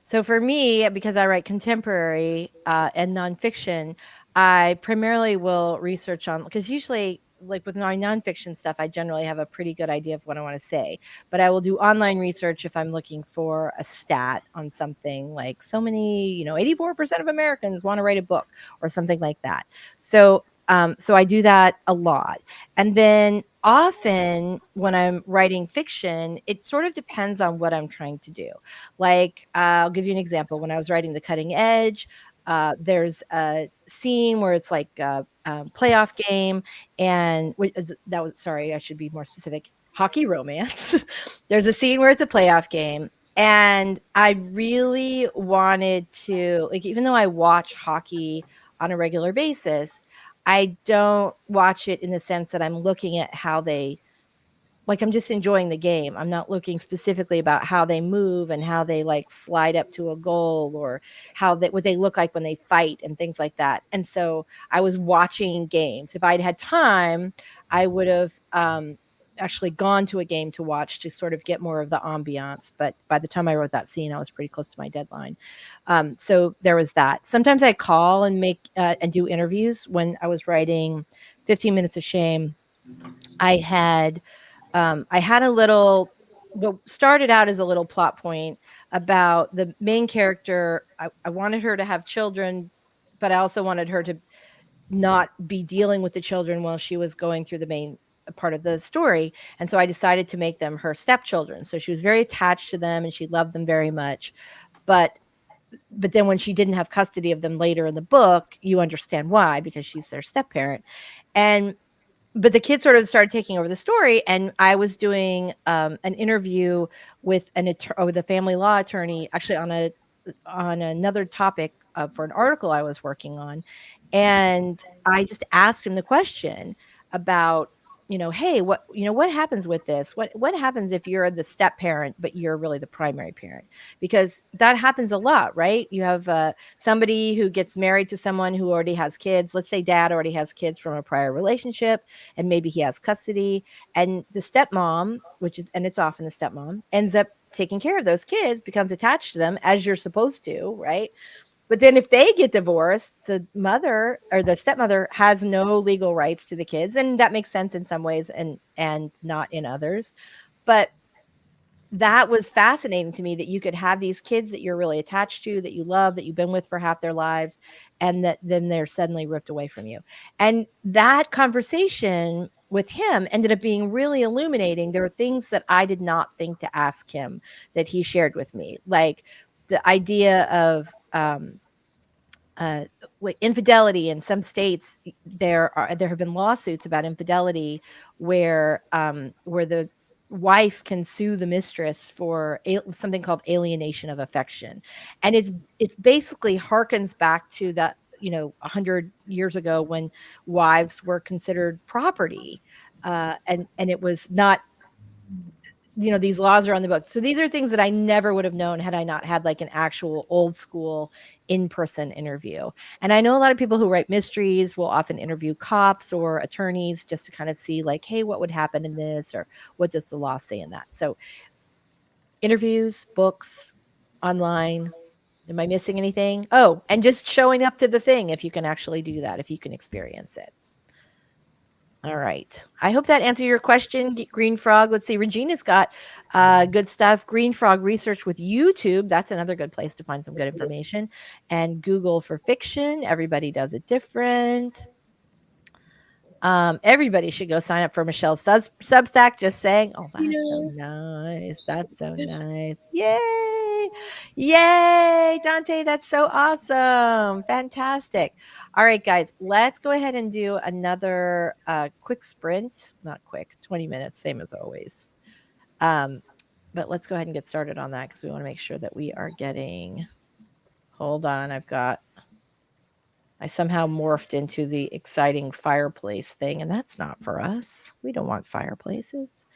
So for me, because I write contemporary and nonfiction, I primarily will research on, because usually, like with my nonfiction stuff, I generally have a pretty good idea of what I want to say. But I will do online research if I'm looking for a stat on something, like so many, 84% of Americans want to write a book or something like that. So I do that a lot. And then often when I'm writing fiction, it sort of depends on what I'm trying to do. Like, I'll give you an example. When I was writing The Cutting Edge, there's a scene where it's like a playoff game, and that was, sorry, I should be more specific. Hockey romance. There's a scene where it's a playoff game, and I really wanted to, like, even though I watch hockey on a regular basis, I don't watch it in the sense that I'm looking at how they, like, I'm just enjoying the game. I'm not looking specifically about how they move and how they like slide up to a goal, or how they, what they look like when they fight and things like that. And so I was watching games. If I'd had time, I would have actually gone to a game to watch to sort of get more of the ambiance. But by the time I wrote that scene, I was pretty close to my deadline. So there was that. Sometimes I call and make and do interviews. When I was writing 15 Minutes of Shame, I had a little, what started out as a little plot point about the main character. I wanted her to have children, but I also wanted her to not be dealing with the children while she was going through the main part of the story. And so I decided to make them her stepchildren. So she was very attached to them and she loved them very much. But then when she didn't have custody of them later in the book, you understand why, because she's their step parent. But the kids sort of started taking over the story, and I was doing an interview with with a family law attorney, actually on another topic for an article I was working on, and I just asked him the question about, hey, what happens with this? What happens if you're the step parent but you're really the primary parent? Because that happens a lot, right? You have somebody who gets married to someone who already has kids. Let's say dad already has kids from a prior relationship, and maybe he has custody, and the stepmom, and it's often the stepmom, ends up taking care of those kids, becomes attached to them as you're supposed to, right? But then if they get divorced, the mother or the stepmother has no legal rights to the kids, and that makes sense in some ways and not in others. But that was fascinating to me, that you could have these kids that you're really attached to, that you love, that you've been with for half their lives, and that then they're suddenly ripped away from you. And that conversation with him ended up being really illuminating. There were things that I did not think to ask him that he shared with me, like the idea of like infidelity. In some states, there have been lawsuits about infidelity where the wife can sue the mistress for something called alienation of affection, and it's basically harkens back to that, 100 years ago, when wives were considered property, and it was not, these laws are on the books. So these are things that I never would have known had I not had like an actual old school in-person interview. And I know a lot of people who write mysteries will often interview cops or attorneys just to kind of see like, hey, what would happen in this, or what does the law say in that? So interviews, books, online. Am I missing anything? Oh, and just showing up to the thing, if you can actually do that, if you can experience it. All right. I hope that answered your question, Green Frog. Let's see. Regina's got good stuff. Green Frog research with YouTube. That's another good place to find some good information. And Google for fiction. Everybody does it different. Everybody should go sign up for Michelle's Substack. Just saying. Oh, that's so nice. That's so nice. Yay. Yay, Dante. That's so awesome. Fantastic. All right, guys, let's go ahead and do another quick sprint. Not quick, 20 minutes, same as always. But let's go ahead and get started on that, because we want to make sure that we are getting, hold on, I somehow morphed into the exciting fireplace thing, and that's not for us. We don't want fireplaces.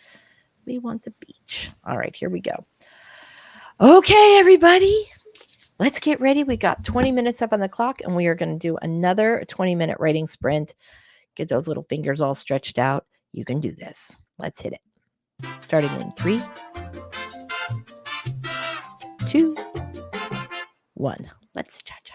We want the beach. All right, here we go. Okay, everybody, let's get ready. We got 20 minutes up on the clock, and we are going to do another 20-minute writing sprint. Get those little fingers all stretched out. You can do this. Let's hit it. Starting in 3, 2, 1. Let's cha-cha.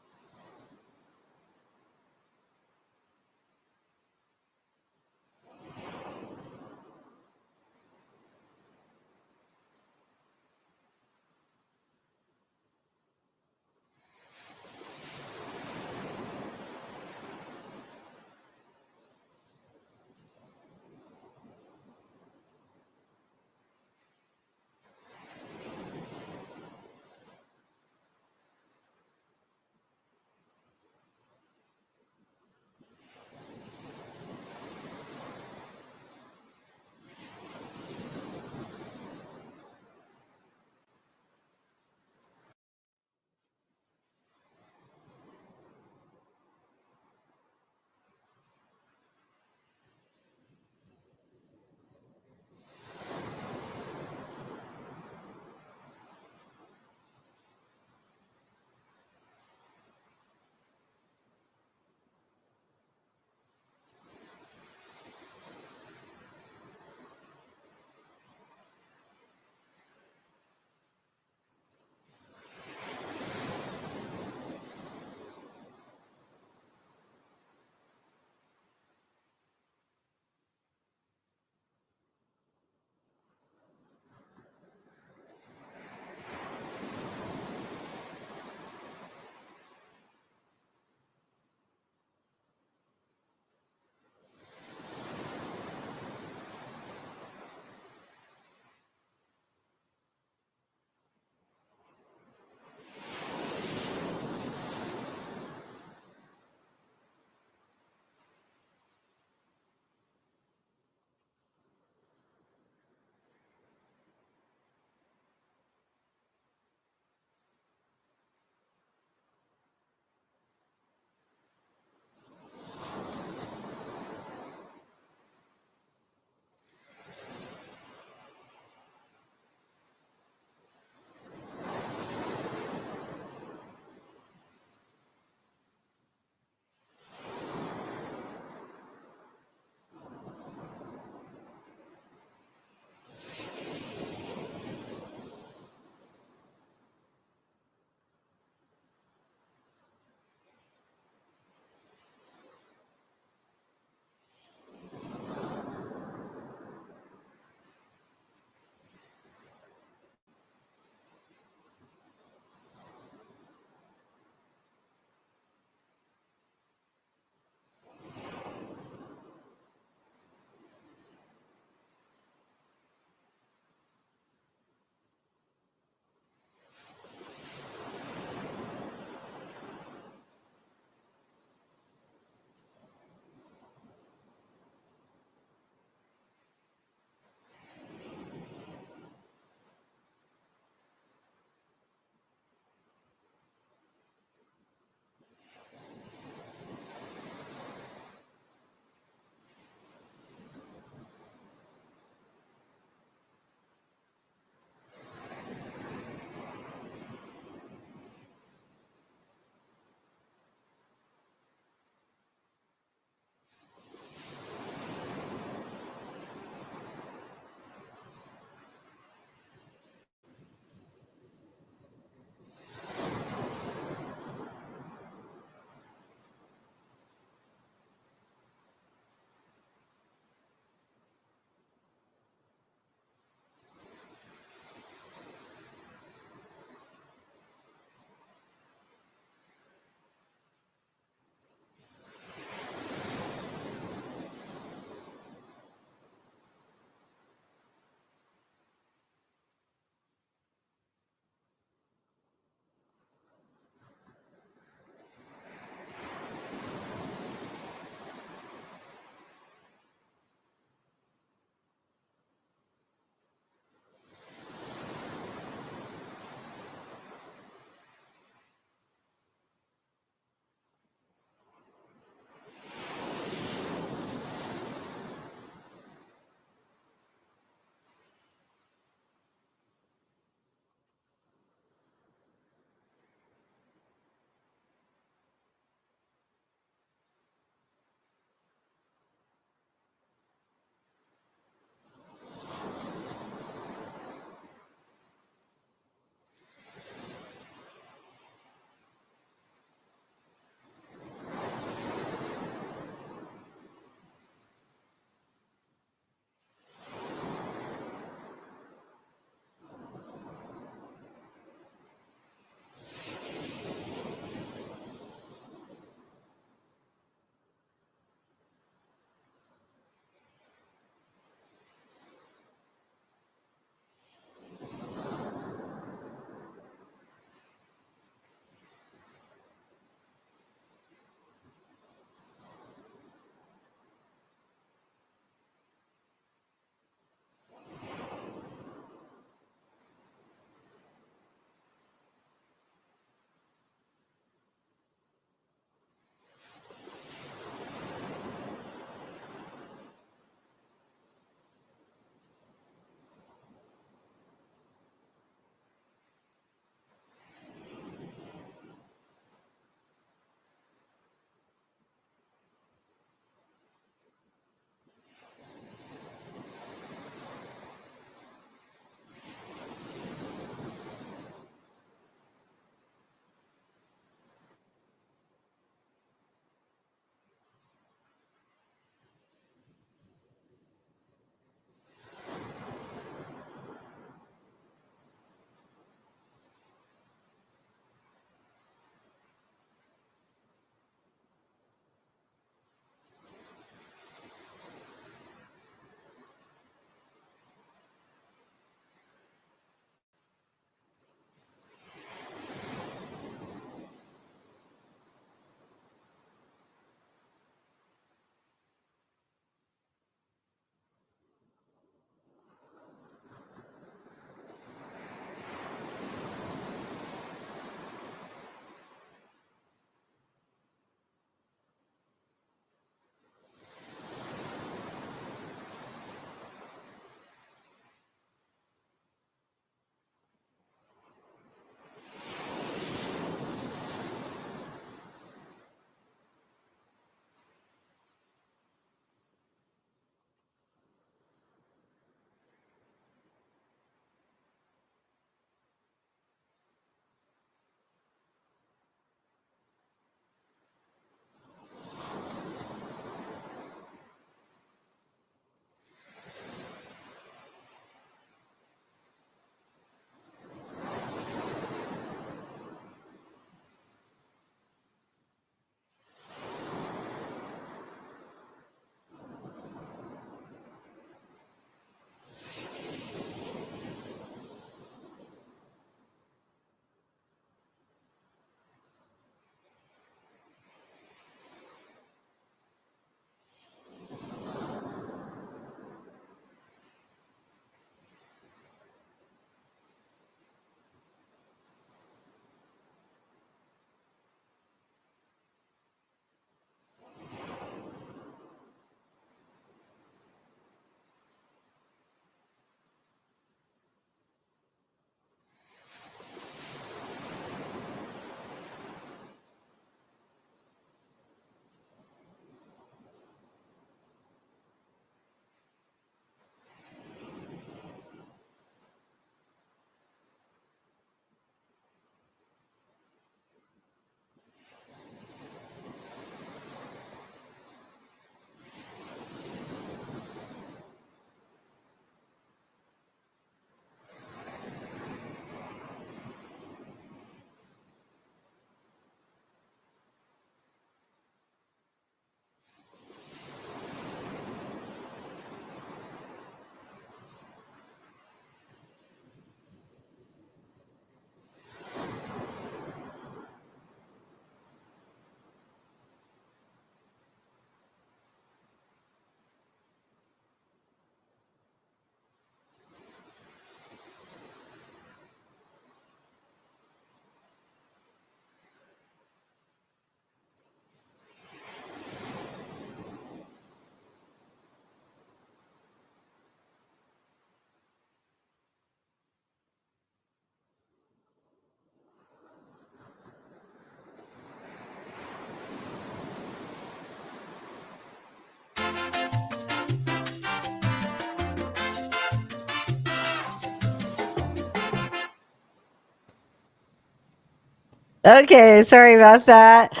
Okay, sorry about that.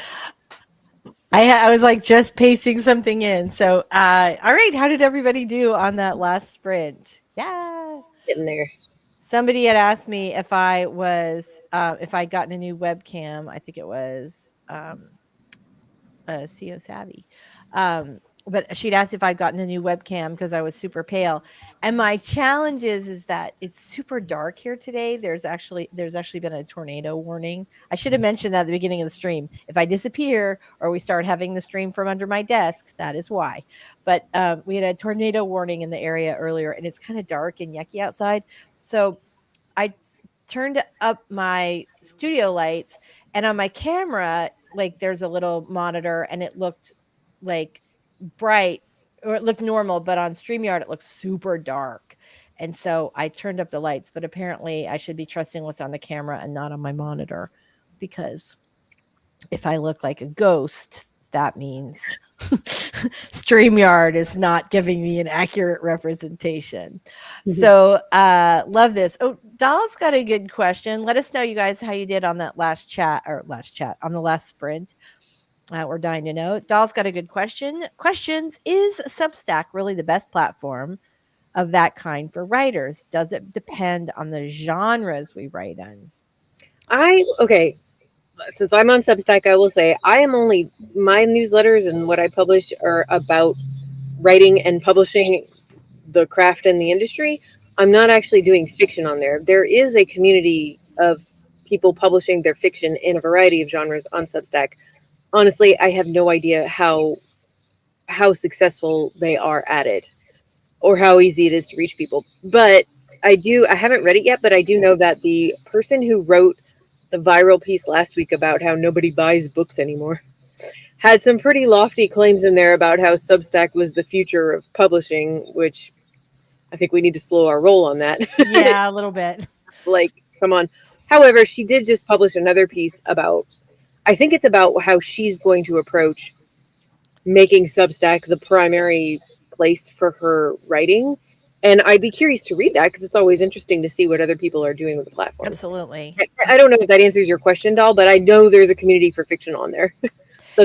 I was like just pasting something in. So, all right, how did everybody do on that last sprint? Yeah. Getting there. Somebody had asked me if I was if I'd gotten a new webcam. I think it was CO Savvy. But she'd asked if I'd gotten a new webcam because I was super pale. And my challenge is that it's super dark here today. There's actually been a tornado warning. I should have mentioned that at the beginning of the stream. If I disappear or we start having the stream from under my desk, that is why. But we had a tornado warning in the area earlier, and it's kind of dark and yucky outside. So I turned up my studio lights, and on my camera, like there's a little monitor, and it looked like bright, or it looked normal, but on StreamYard it looks super dark. And so I turned up the lights, but apparently I should be trusting what's on the camera and not on my monitor, because if I look like a ghost, that means StreamYard is not giving me an accurate representation. So love this. Oh, Doll's got a good question. Let us know, you guys, how you did on that last chat on the last sprint. We're dying to know. Doll's got a good question. Questions: is Substack really the best platform of that kind for writers? Does it depend on the genres we write in? Okay. Since I'm on Substack, I will say I am only my newsletters and what I publish are about writing and publishing the craft and the industry. I'm not actually doing fiction on there. There is a community of people publishing their fiction in a variety of genres on Substack. Honestly, I have no idea how successful they are at it or how easy it is to reach people. But I haven't read it yet, but I do know that the person who wrote the viral piece last week about how nobody buys books anymore had some pretty lofty claims in there about how Substack was the future of publishing, which I think we need to slow our roll on that. Yeah, a little bit. Like, come on. However, she did just publish another piece about, I think it's about how she's going to approach making Substack the primary place for her writing. And I'd be curious to read that because it's always interesting to see what other people are doing with the platform. Absolutely. I don't know if that answers your question, Doll, but I know there's a community for fiction on there.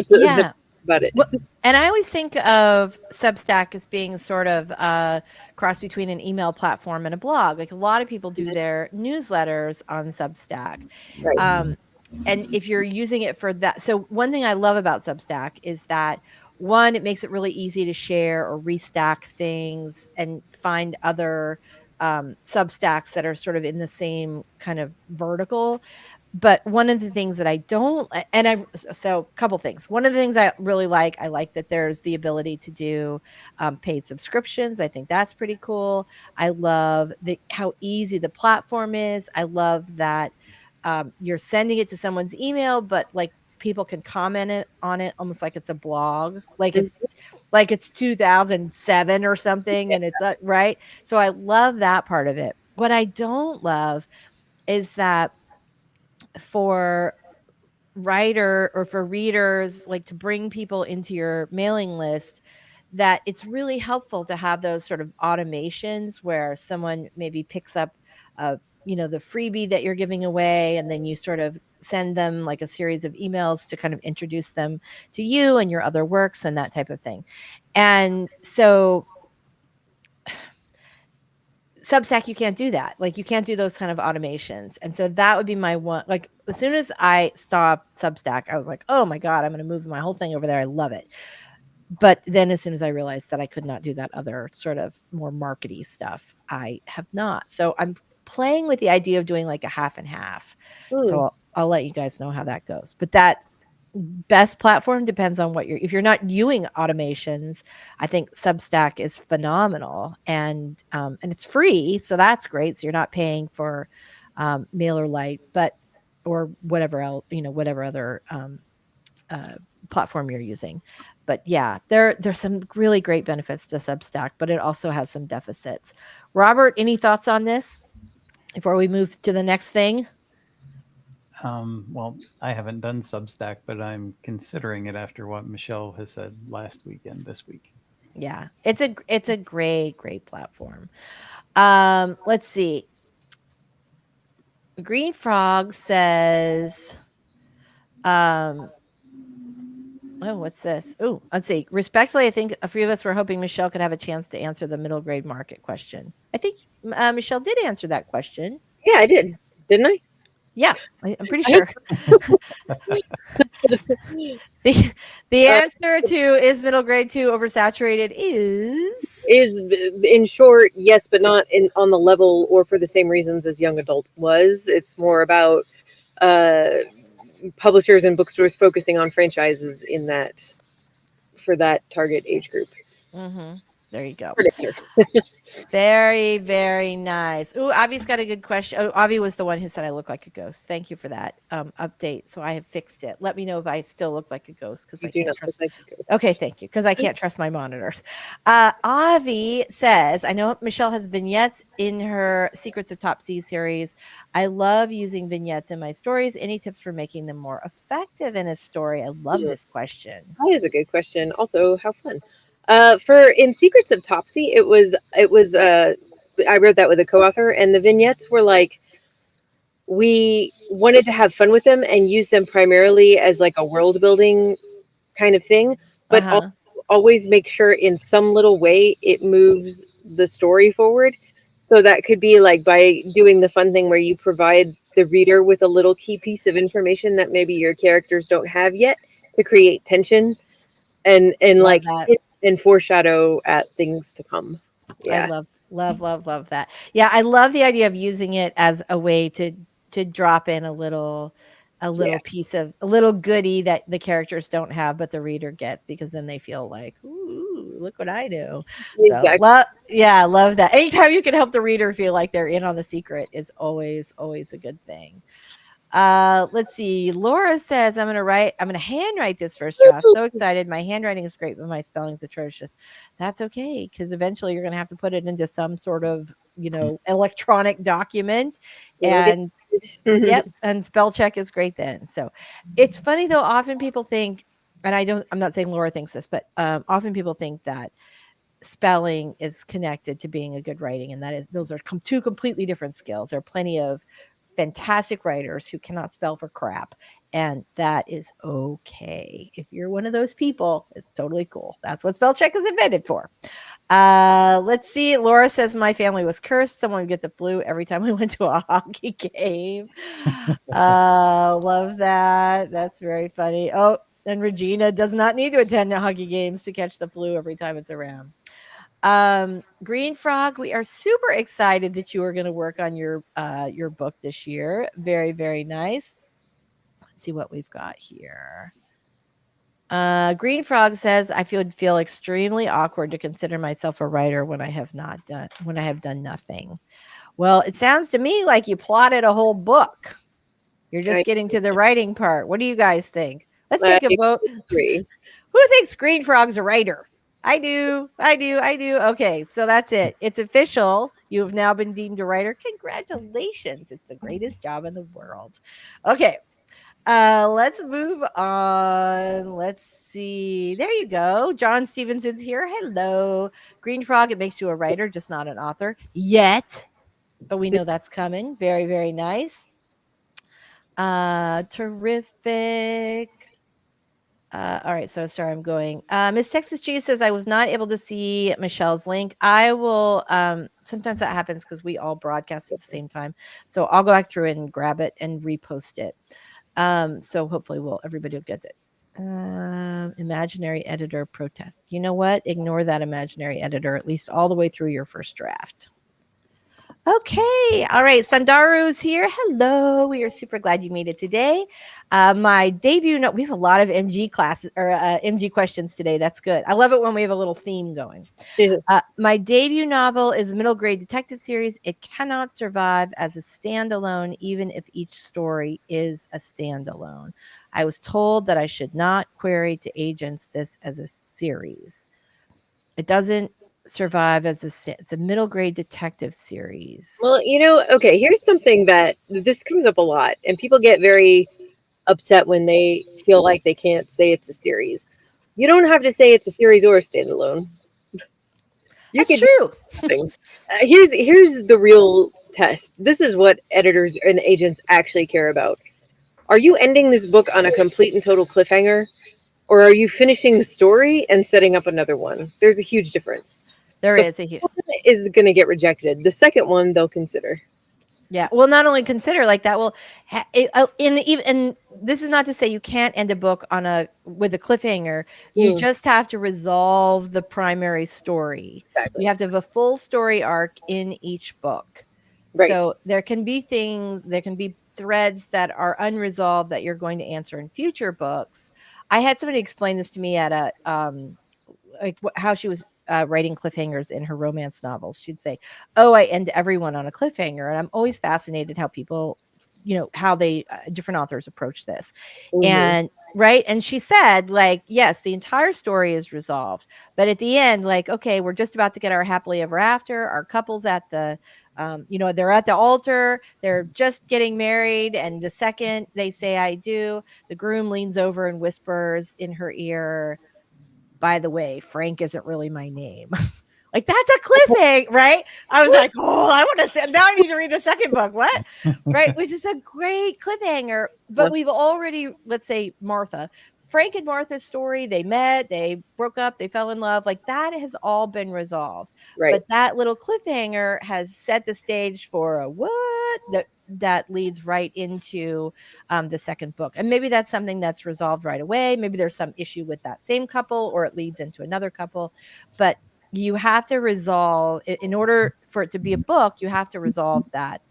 Yeah. About it. Well, and I always think of Substack as being sort of a cross between an email platform and a blog. Like a lot of people do their newsletters on Substack. Right. And if you're using it for that, so one thing I love about Substack is that, one, it makes it really easy to share or restack things and find other Substacks that are sort of in the same kind of vertical. But one of the things that I don't, so a couple things. One of the things I really like, I like that there's the ability to do paid subscriptions. I think that's pretty cool. I love how easy the platform is. I love that you're sending it to someone's email, but like people can comment on it almost like it's a blog, like it's 2007 or something, and it's right. So I love that part of it. What I don't love is that for writer or for readers, like to bring people into your mailing list, that it's really helpful to have those sort of automations where someone maybe picks up the freebie that you're giving away, and then you sort of send them like a series of emails to kind of introduce them to you and your other works and that type of thing. And so Substack, you can't do that. Like you can't do those kind of automations. And so that would be my one, like as soon as I saw Substack, I was like, oh my God, I'm going to move my whole thing over there. I love it. But then as soon as I realized that I could not do that other sort of more markety stuff, I have not. So I'm playing with the idea of doing like a half and half. So I'll let you guys know how that goes. But that best platform depends on if you're not doing automations, I think Substack is phenomenal, and it's free, so that's great. So you're not paying for MailerLite, or whatever else, whatever other platform you're using. But yeah, there's some really great benefits to Substack, but it also has some deficits. Robert, any thoughts on this before we move to the next thing? Well, I haven't done Substack, but I'm considering it after what Michelle has said last week and this week. Yeah, it's a great platform. Let's see. Green Frog says, Oh, what's this? Oh, let's see. Respectfully, I think a few of us were hoping Michelle could have a chance to answer the middle grade market question. I think Michelle did answer that question. Yeah, I did, didn't I? Yeah, I'm pretty I sure. hope- The answer to is middle grade 2 oversaturated is is in short, yes, but not in on the level or for the same reasons as young adult was. It's more about uh, publishers and bookstores focusing on franchises in that for that target age group. There you go. Predictor. Very, very nice. Ooh, Avi's got a good question. Oh, Avi was the one who said I look like a ghost. Thank you for that update. So I have fixed it. Let me know if I still look like a ghost because I You do can't not trust. look like a ghost. Okay, thank you. Because I can't trust my monitors. Avi says, I know Michelle has vignettes in her Secrets of Top Sea series. I love using vignettes in my stories. Any tips for making them more effective in a story? I love this question. That is a good question. Also, how fun. For in Secrets of Topsy, it was I wrote that with a co-author, and the vignettes were like we wanted to have fun with them and use them primarily as like a world building kind of thing, but Uh-huh. always make sure in some little way it moves the story forward. So that could be like by doing the fun thing where you provide the reader with a little key piece of information that maybe your characters don't have yet to create tension and Love like that. and foreshadow at things to come. I Yeah. love that. Yeah, I love the idea of using it as a way to drop in a little Yeah. piece of a little goodie that the characters don't have, but the reader gets because then they feel like, ooh, look what I do. So Exactly. I love that. Anytime you can help the reader feel like they're in on the secret is always a good thing. Let's see. Laura says, I'm gonna handwrite this first draft. So excited. My handwriting is great, but my spelling is atrocious. That's okay, because eventually you're gonna have to put it into some sort of, electronic document. It'll get And yep, and spell check is great then. So it's funny though, often people think, and I'm not saying Laura thinks this, but often people think that spelling is connected to being a good writing, and those are two completely different skills. There are plenty of fantastic writers who cannot spell for crap, and that is okay. If you're one of those people, it's totally cool. That's what spell check is invented for. Let's see. Laura says my family was cursed. Someone would get the flu every time we went to a hockey game. Love that. That's very funny. Oh, and Regina does not need to attend hockey games to catch the flu every time it's around. Green Frog, we are super excited that you are going to work on your book this year. Very, very nice. Let's see what we've got here. Green Frog says, I feel extremely awkward to consider myself a writer when I have done nothing. Well, it sounds to me like you plotted a whole book. You're just getting to the writing part. What do you guys think? Let's take a vote. Who thinks Green Frog's a writer? I do. Okay, so that's it. It's official. You have now been deemed a writer. Congratulations. It's the greatest job in the world. Okay. Let's move on. Let's see. There you go. John Stevenson's here. Hello. Green Frog, it makes you a writer, just not an author yet. But we know that's coming. Very, very nice. Terrific. All right, so sorry, I'm going. Miss Texas G says I was not able to see Michelle's link. I will. Sometimes that happens because we all broadcast at the same time, so I'll go back through and grab it and repost it. So hopefully, everybody will get it. Imaginary editor protest. You know what? Ignore that imaginary editor at least all the way through your first draft. Okay. All right. Sandaru's here. Hello. We are super glad you made it today. My debut we have a lot of MG classes or MG questions today. That's good. I love it when we have a little theme going. My debut novel is a middle grade detective series. It cannot survive as a standalone, even if each story is a standalone. I was told that I should not query to agents this as a series. It doesn't survive as it's a middle grade detective series. Well, okay, here's something that this comes up a lot, and people get very upset when they feel like they can't say it's a series. You don't have to say it's a series or a standalone. That's true. Here's the real test. This is what editors and agents actually care about. are you ending this book on a complete and total cliffhanger, or are you finishing the story and setting up another one? There's a huge difference. There The is a huge. first one is going to get rejected. The second one they'll consider. Yeah. Well, not only consider like that. Well, in even and this is not to say you can't end a book on a with a cliffhanger. You Mm. just have to resolve the primary story. Exactly. You have to have a full story arc in each book. Right. So there can be things, there can be threads that are unresolved that you're going to answer in future books. I had somebody explain this to me at a like how she was writing cliffhangers in her romance novels. She'd say, "Oh, I end everyone on a cliffhanger," and I'm always fascinated how people, how they different authors approach this, and right. And she said, like, yes, the entire story is resolved, but at the end, like, okay, we're just about to get our happily ever after. Our couple's at the, they're at the altar. They're just getting married, and the second they say "I do," the groom leans over and whispers in her ear, "By the way, Frank isn't really my name." Like, that's a cliffhanger, right? I was like, oh, I want to say, now I need to read the second book. What? Right? Which is a great cliffhanger. But Yep. we've already, let's say, Martha, Frank and Martha's story, they met, they broke up, they fell in love. Like, that has all been resolved. Right. But that little cliffhanger has set the stage for a what that leads right into the second book. And maybe that's something that's resolved right away. Maybe there's some issue with that same couple, or it leads into another couple. But you have to resolve, in order for it to be a book, you have to resolve that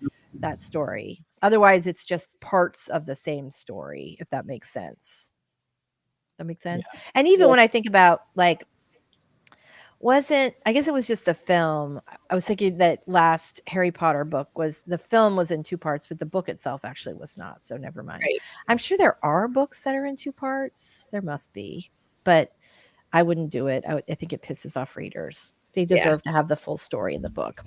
story. Otherwise, it's just parts of the same story, if that makes sense. That makes sense. Yeah. And even Yeah. when I think about, like, I guess it was just the film. I was thinking that last Harry Potter book the film was in two parts, but the book itself actually was not. So never mind. Right. I'm sure there are books that are in two parts. There must be, but I wouldn't do it. I think it pisses off readers. They deserve to have the full story in the book.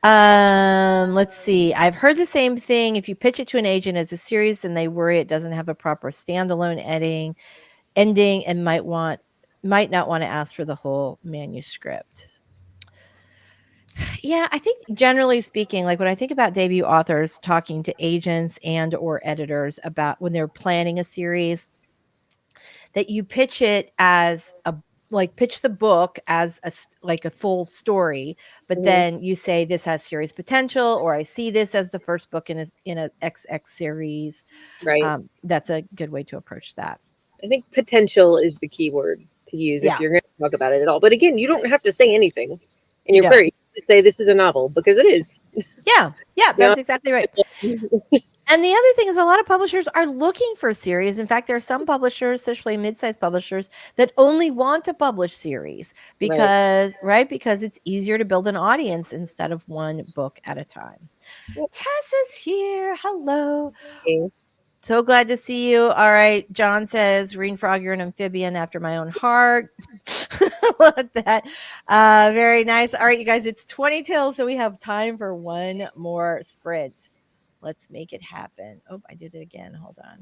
Let's see. I've heard the same thing. If you pitch it to an agent as a series, then they worry it doesn't have a proper standalone ending, and might not want to ask for the whole manuscript. Yeah, I think generally speaking, like when I think about debut authors talking to agents and or editors about when they're planning a series, that you pitch it as pitch the book as like a full story, but then you say this has serious potential, or I see this as the first book in a XX series. Right. That's a good way to approach that. I think potential is the key word to use if you're going to talk about it at all. But again, you don't have to say anything in your query. You just say this is a novel, because it is. Yeah, that's exactly right. And the other thing is, a lot of publishers are looking for series. In fact, there are some publishers, especially mid-sized publishers, that only want to publish series because it's easier to build an audience instead of one book at a time. Yep. Tess is here. Hello. Okay. So glad to see you. All right. John says, Green Frog, you're an amphibian after my own heart. Love that. Very nice. All right, you guys, it's 20 till, so we have time for one more sprint. Let's make it happen. Oh, I did it again. Hold on.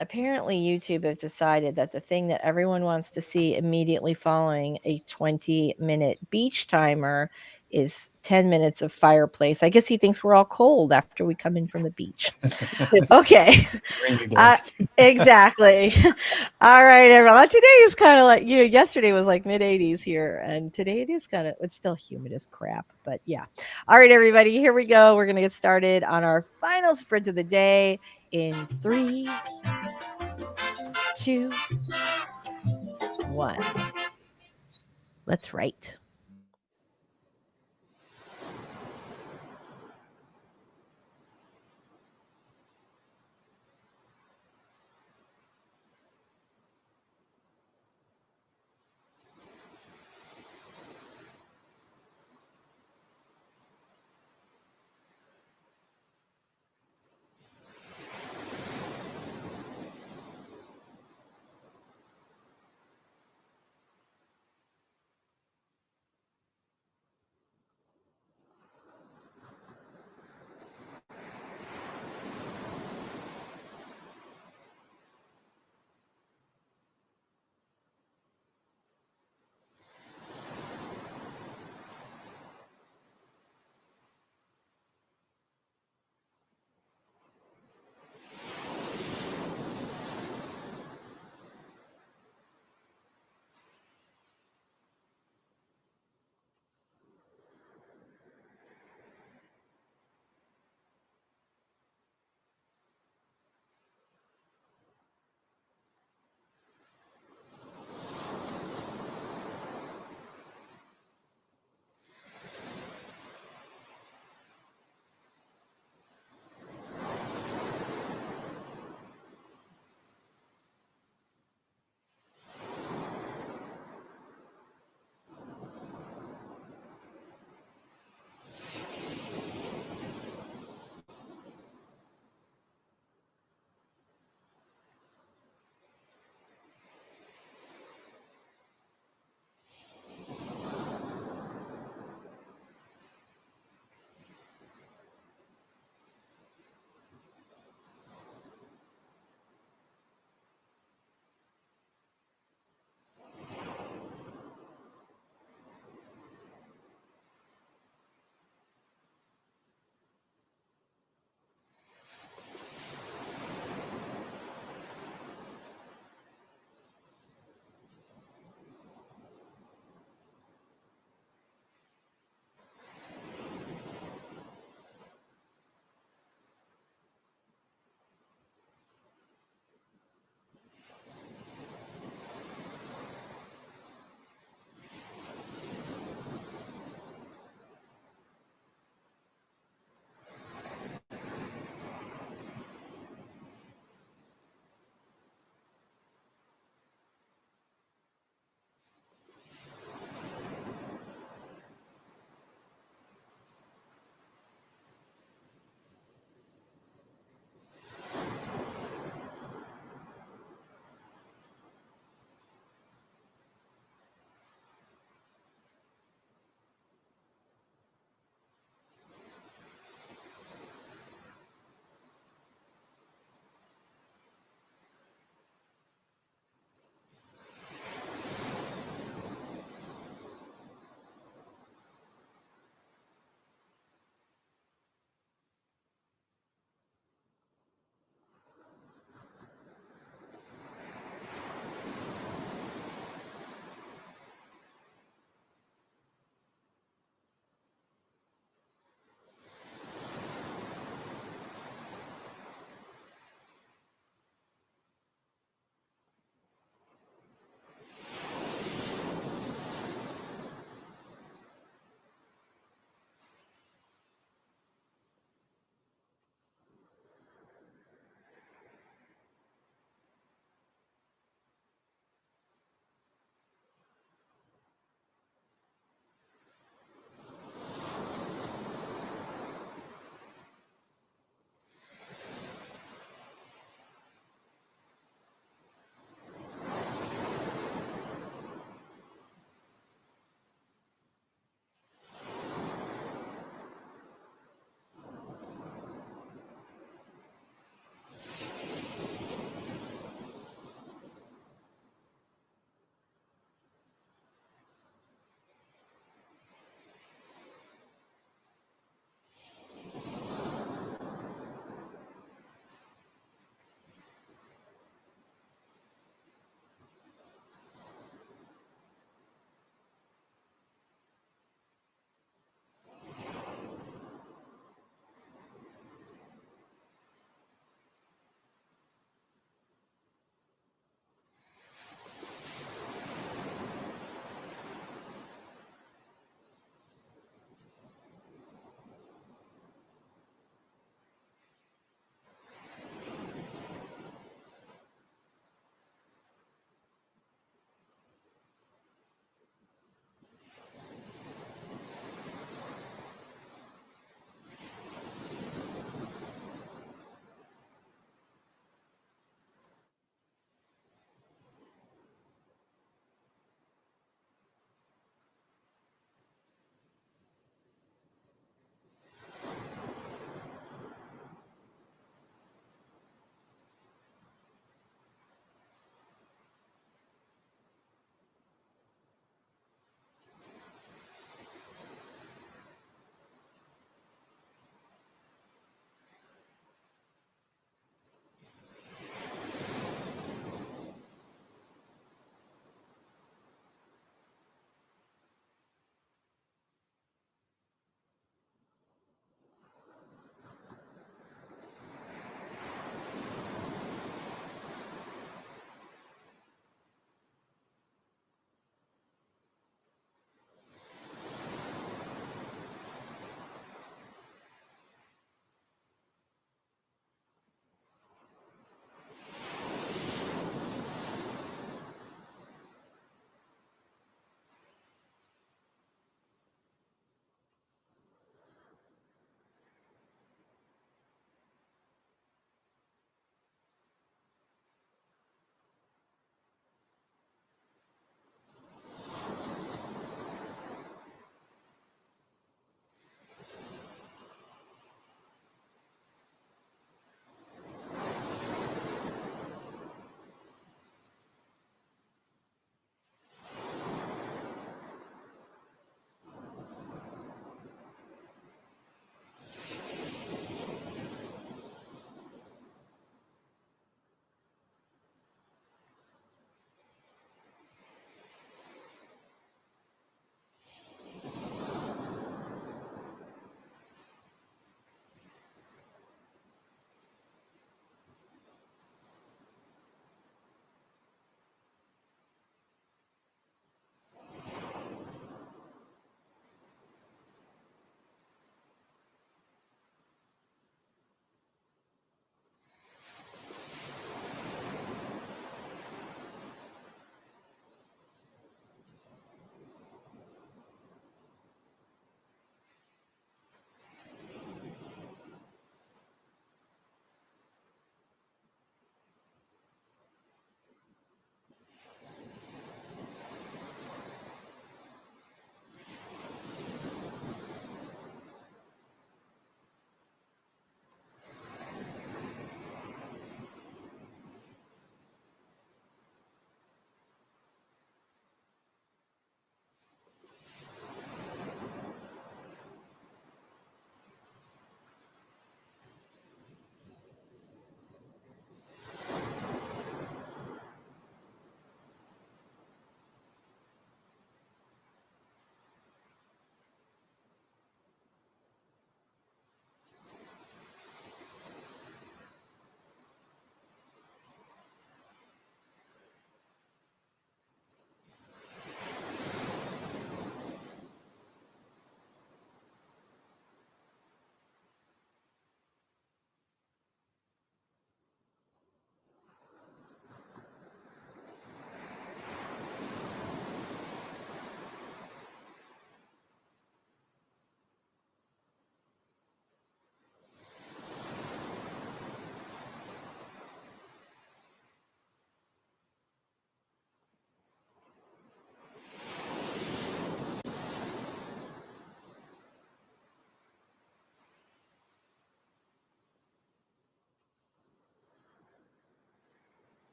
Apparently, YouTube have decided that the thing that everyone wants to see immediately following a 20-minute beach timer is 10 minutes of fireplace. I guess he thinks we're all cold after we come in from the beach. Okay. Exactly. All right, everyone. Today is kind of like, yesterday was like mid-80s here, and today it's still humid as crap, but yeah. All right, everybody, here we go. We're going to get started on our final sprint of the day in 3, 2, 1. Let's write.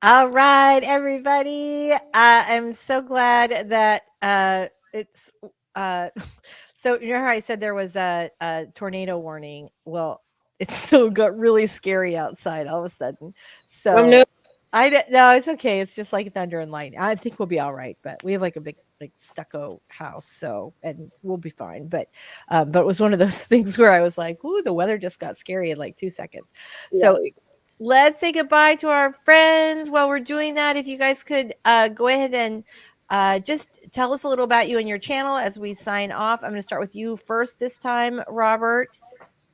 All right, everybody. I'm so glad that it's so you know how I said there was a tornado warning. Well, it still got really scary outside all of a sudden. So No, no, it's okay. It's just like thunder and lightning. I think we'll be all right, but we have like a big like stucco house, so and we'll be fine. But it was one of those things where I was like, "Ooh, the weather just got scary in like 2 seconds." So yeah. let's say goodbye to our friends. While we're doing that, if you guys could go ahead and just tell us a little about you and your channel as we sign off. I'm going to start with you first this time, Robert.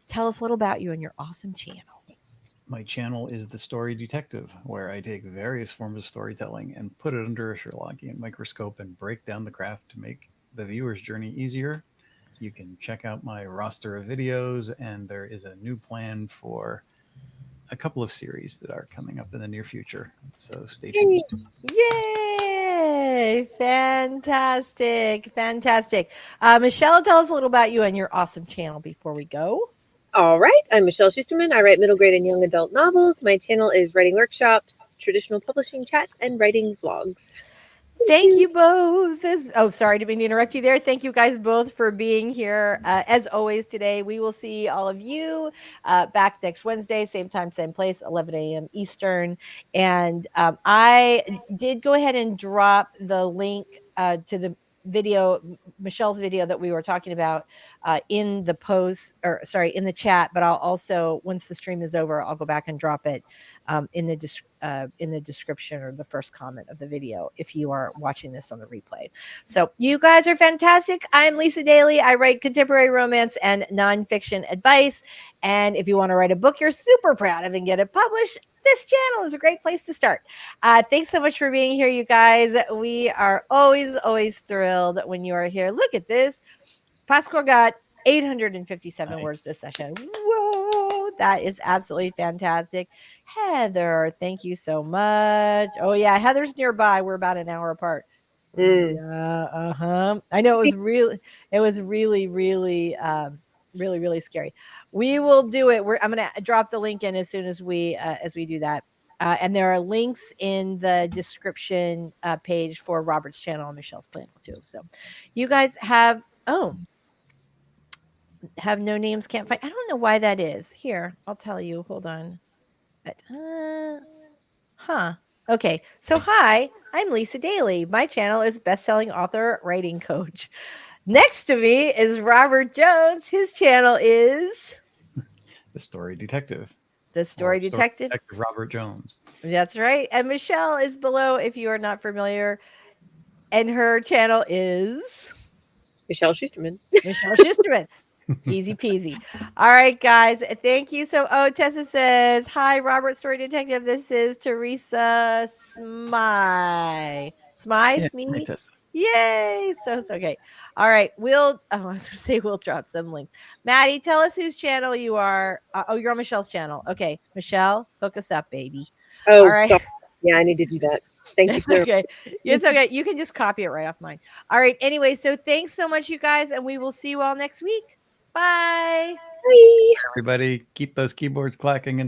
Tell us a little about you and your awesome channel. My channel is The Story Detective, where I take various forms of storytelling and put it under a Sherlockian microscope and break down the craft to make the viewer's journey easier. You can check out my roster of videos, and there is a new plan for a couple of series that are coming up in the near future. So stay tuned. Yay! Fantastic. Fantastic. Michelle, tell us a little about you and your awesome channel before we go. All right, I'm Michelle Schusterman. I write middle grade and young adult novels. My channel is writing workshops, traditional publishing chat, and writing vlogs. Thank you both. Sorry to interrupt you there. Thank you guys both for being here. As always today, we will see all of you back next Wednesday, same time, same place, 11 a.m. Eastern. And I did go ahead and drop the link to the video, Michelle's video that we were talking about in the post, or sorry, in the chat. But I'll also, once the stream is over, I'll go back and drop it in the description or the first comment of the video if you are watching this on the replay. So you guys are fantastic. I'm Lisa Daly. I write contemporary romance and nonfiction advice. And if you want to write a book you're super proud of and get it published, this channel is a great place to start. Thanks so much for being here, you guys. We are always, always thrilled when you are here. Look at this. Pascal got 857 words this session. Whoa, that is absolutely fantastic. Heather, thank you so much. Oh yeah, Heather's nearby. We're about an hour apart. I know it was really, really scary. We will do it. I'm gonna drop the link in as soon as we do that. And there are links in the description page for Robert's channel and Michelle's channel too. So you guys have no names, can't find. I don't know why that is. Here, I'll tell you. Hold on. But, okay. So hi, I'm Lisa Daly. My channel is best-selling author, writing coach. Next to me is Robert Jones. His channel is The Story Detective. The Story Detective. Detective Robert Jones. That's right. And Michelle is below if you are not familiar. And her channel is Michelle Schusterman. Michelle Schusterman. Easy peasy. All right, guys. Thank you. Tessa says, hi, Robert, Story Detective. This is Teresa Smythe. Smee? Yay. So okay. All right. I was going to say we'll drop some links. Maddie, tell us whose channel you are. You're on Michelle's channel. Okay. Michelle, hook us up, baby. Oh, all right. Sorry. Yeah, I need to do that. Thank you. Okay. It's okay. You can just copy it right off mine. All right. Anyway, so thanks so much, you guys, and we will see you all next week. Bye. Bye. Everybody, keep those keyboards clacking and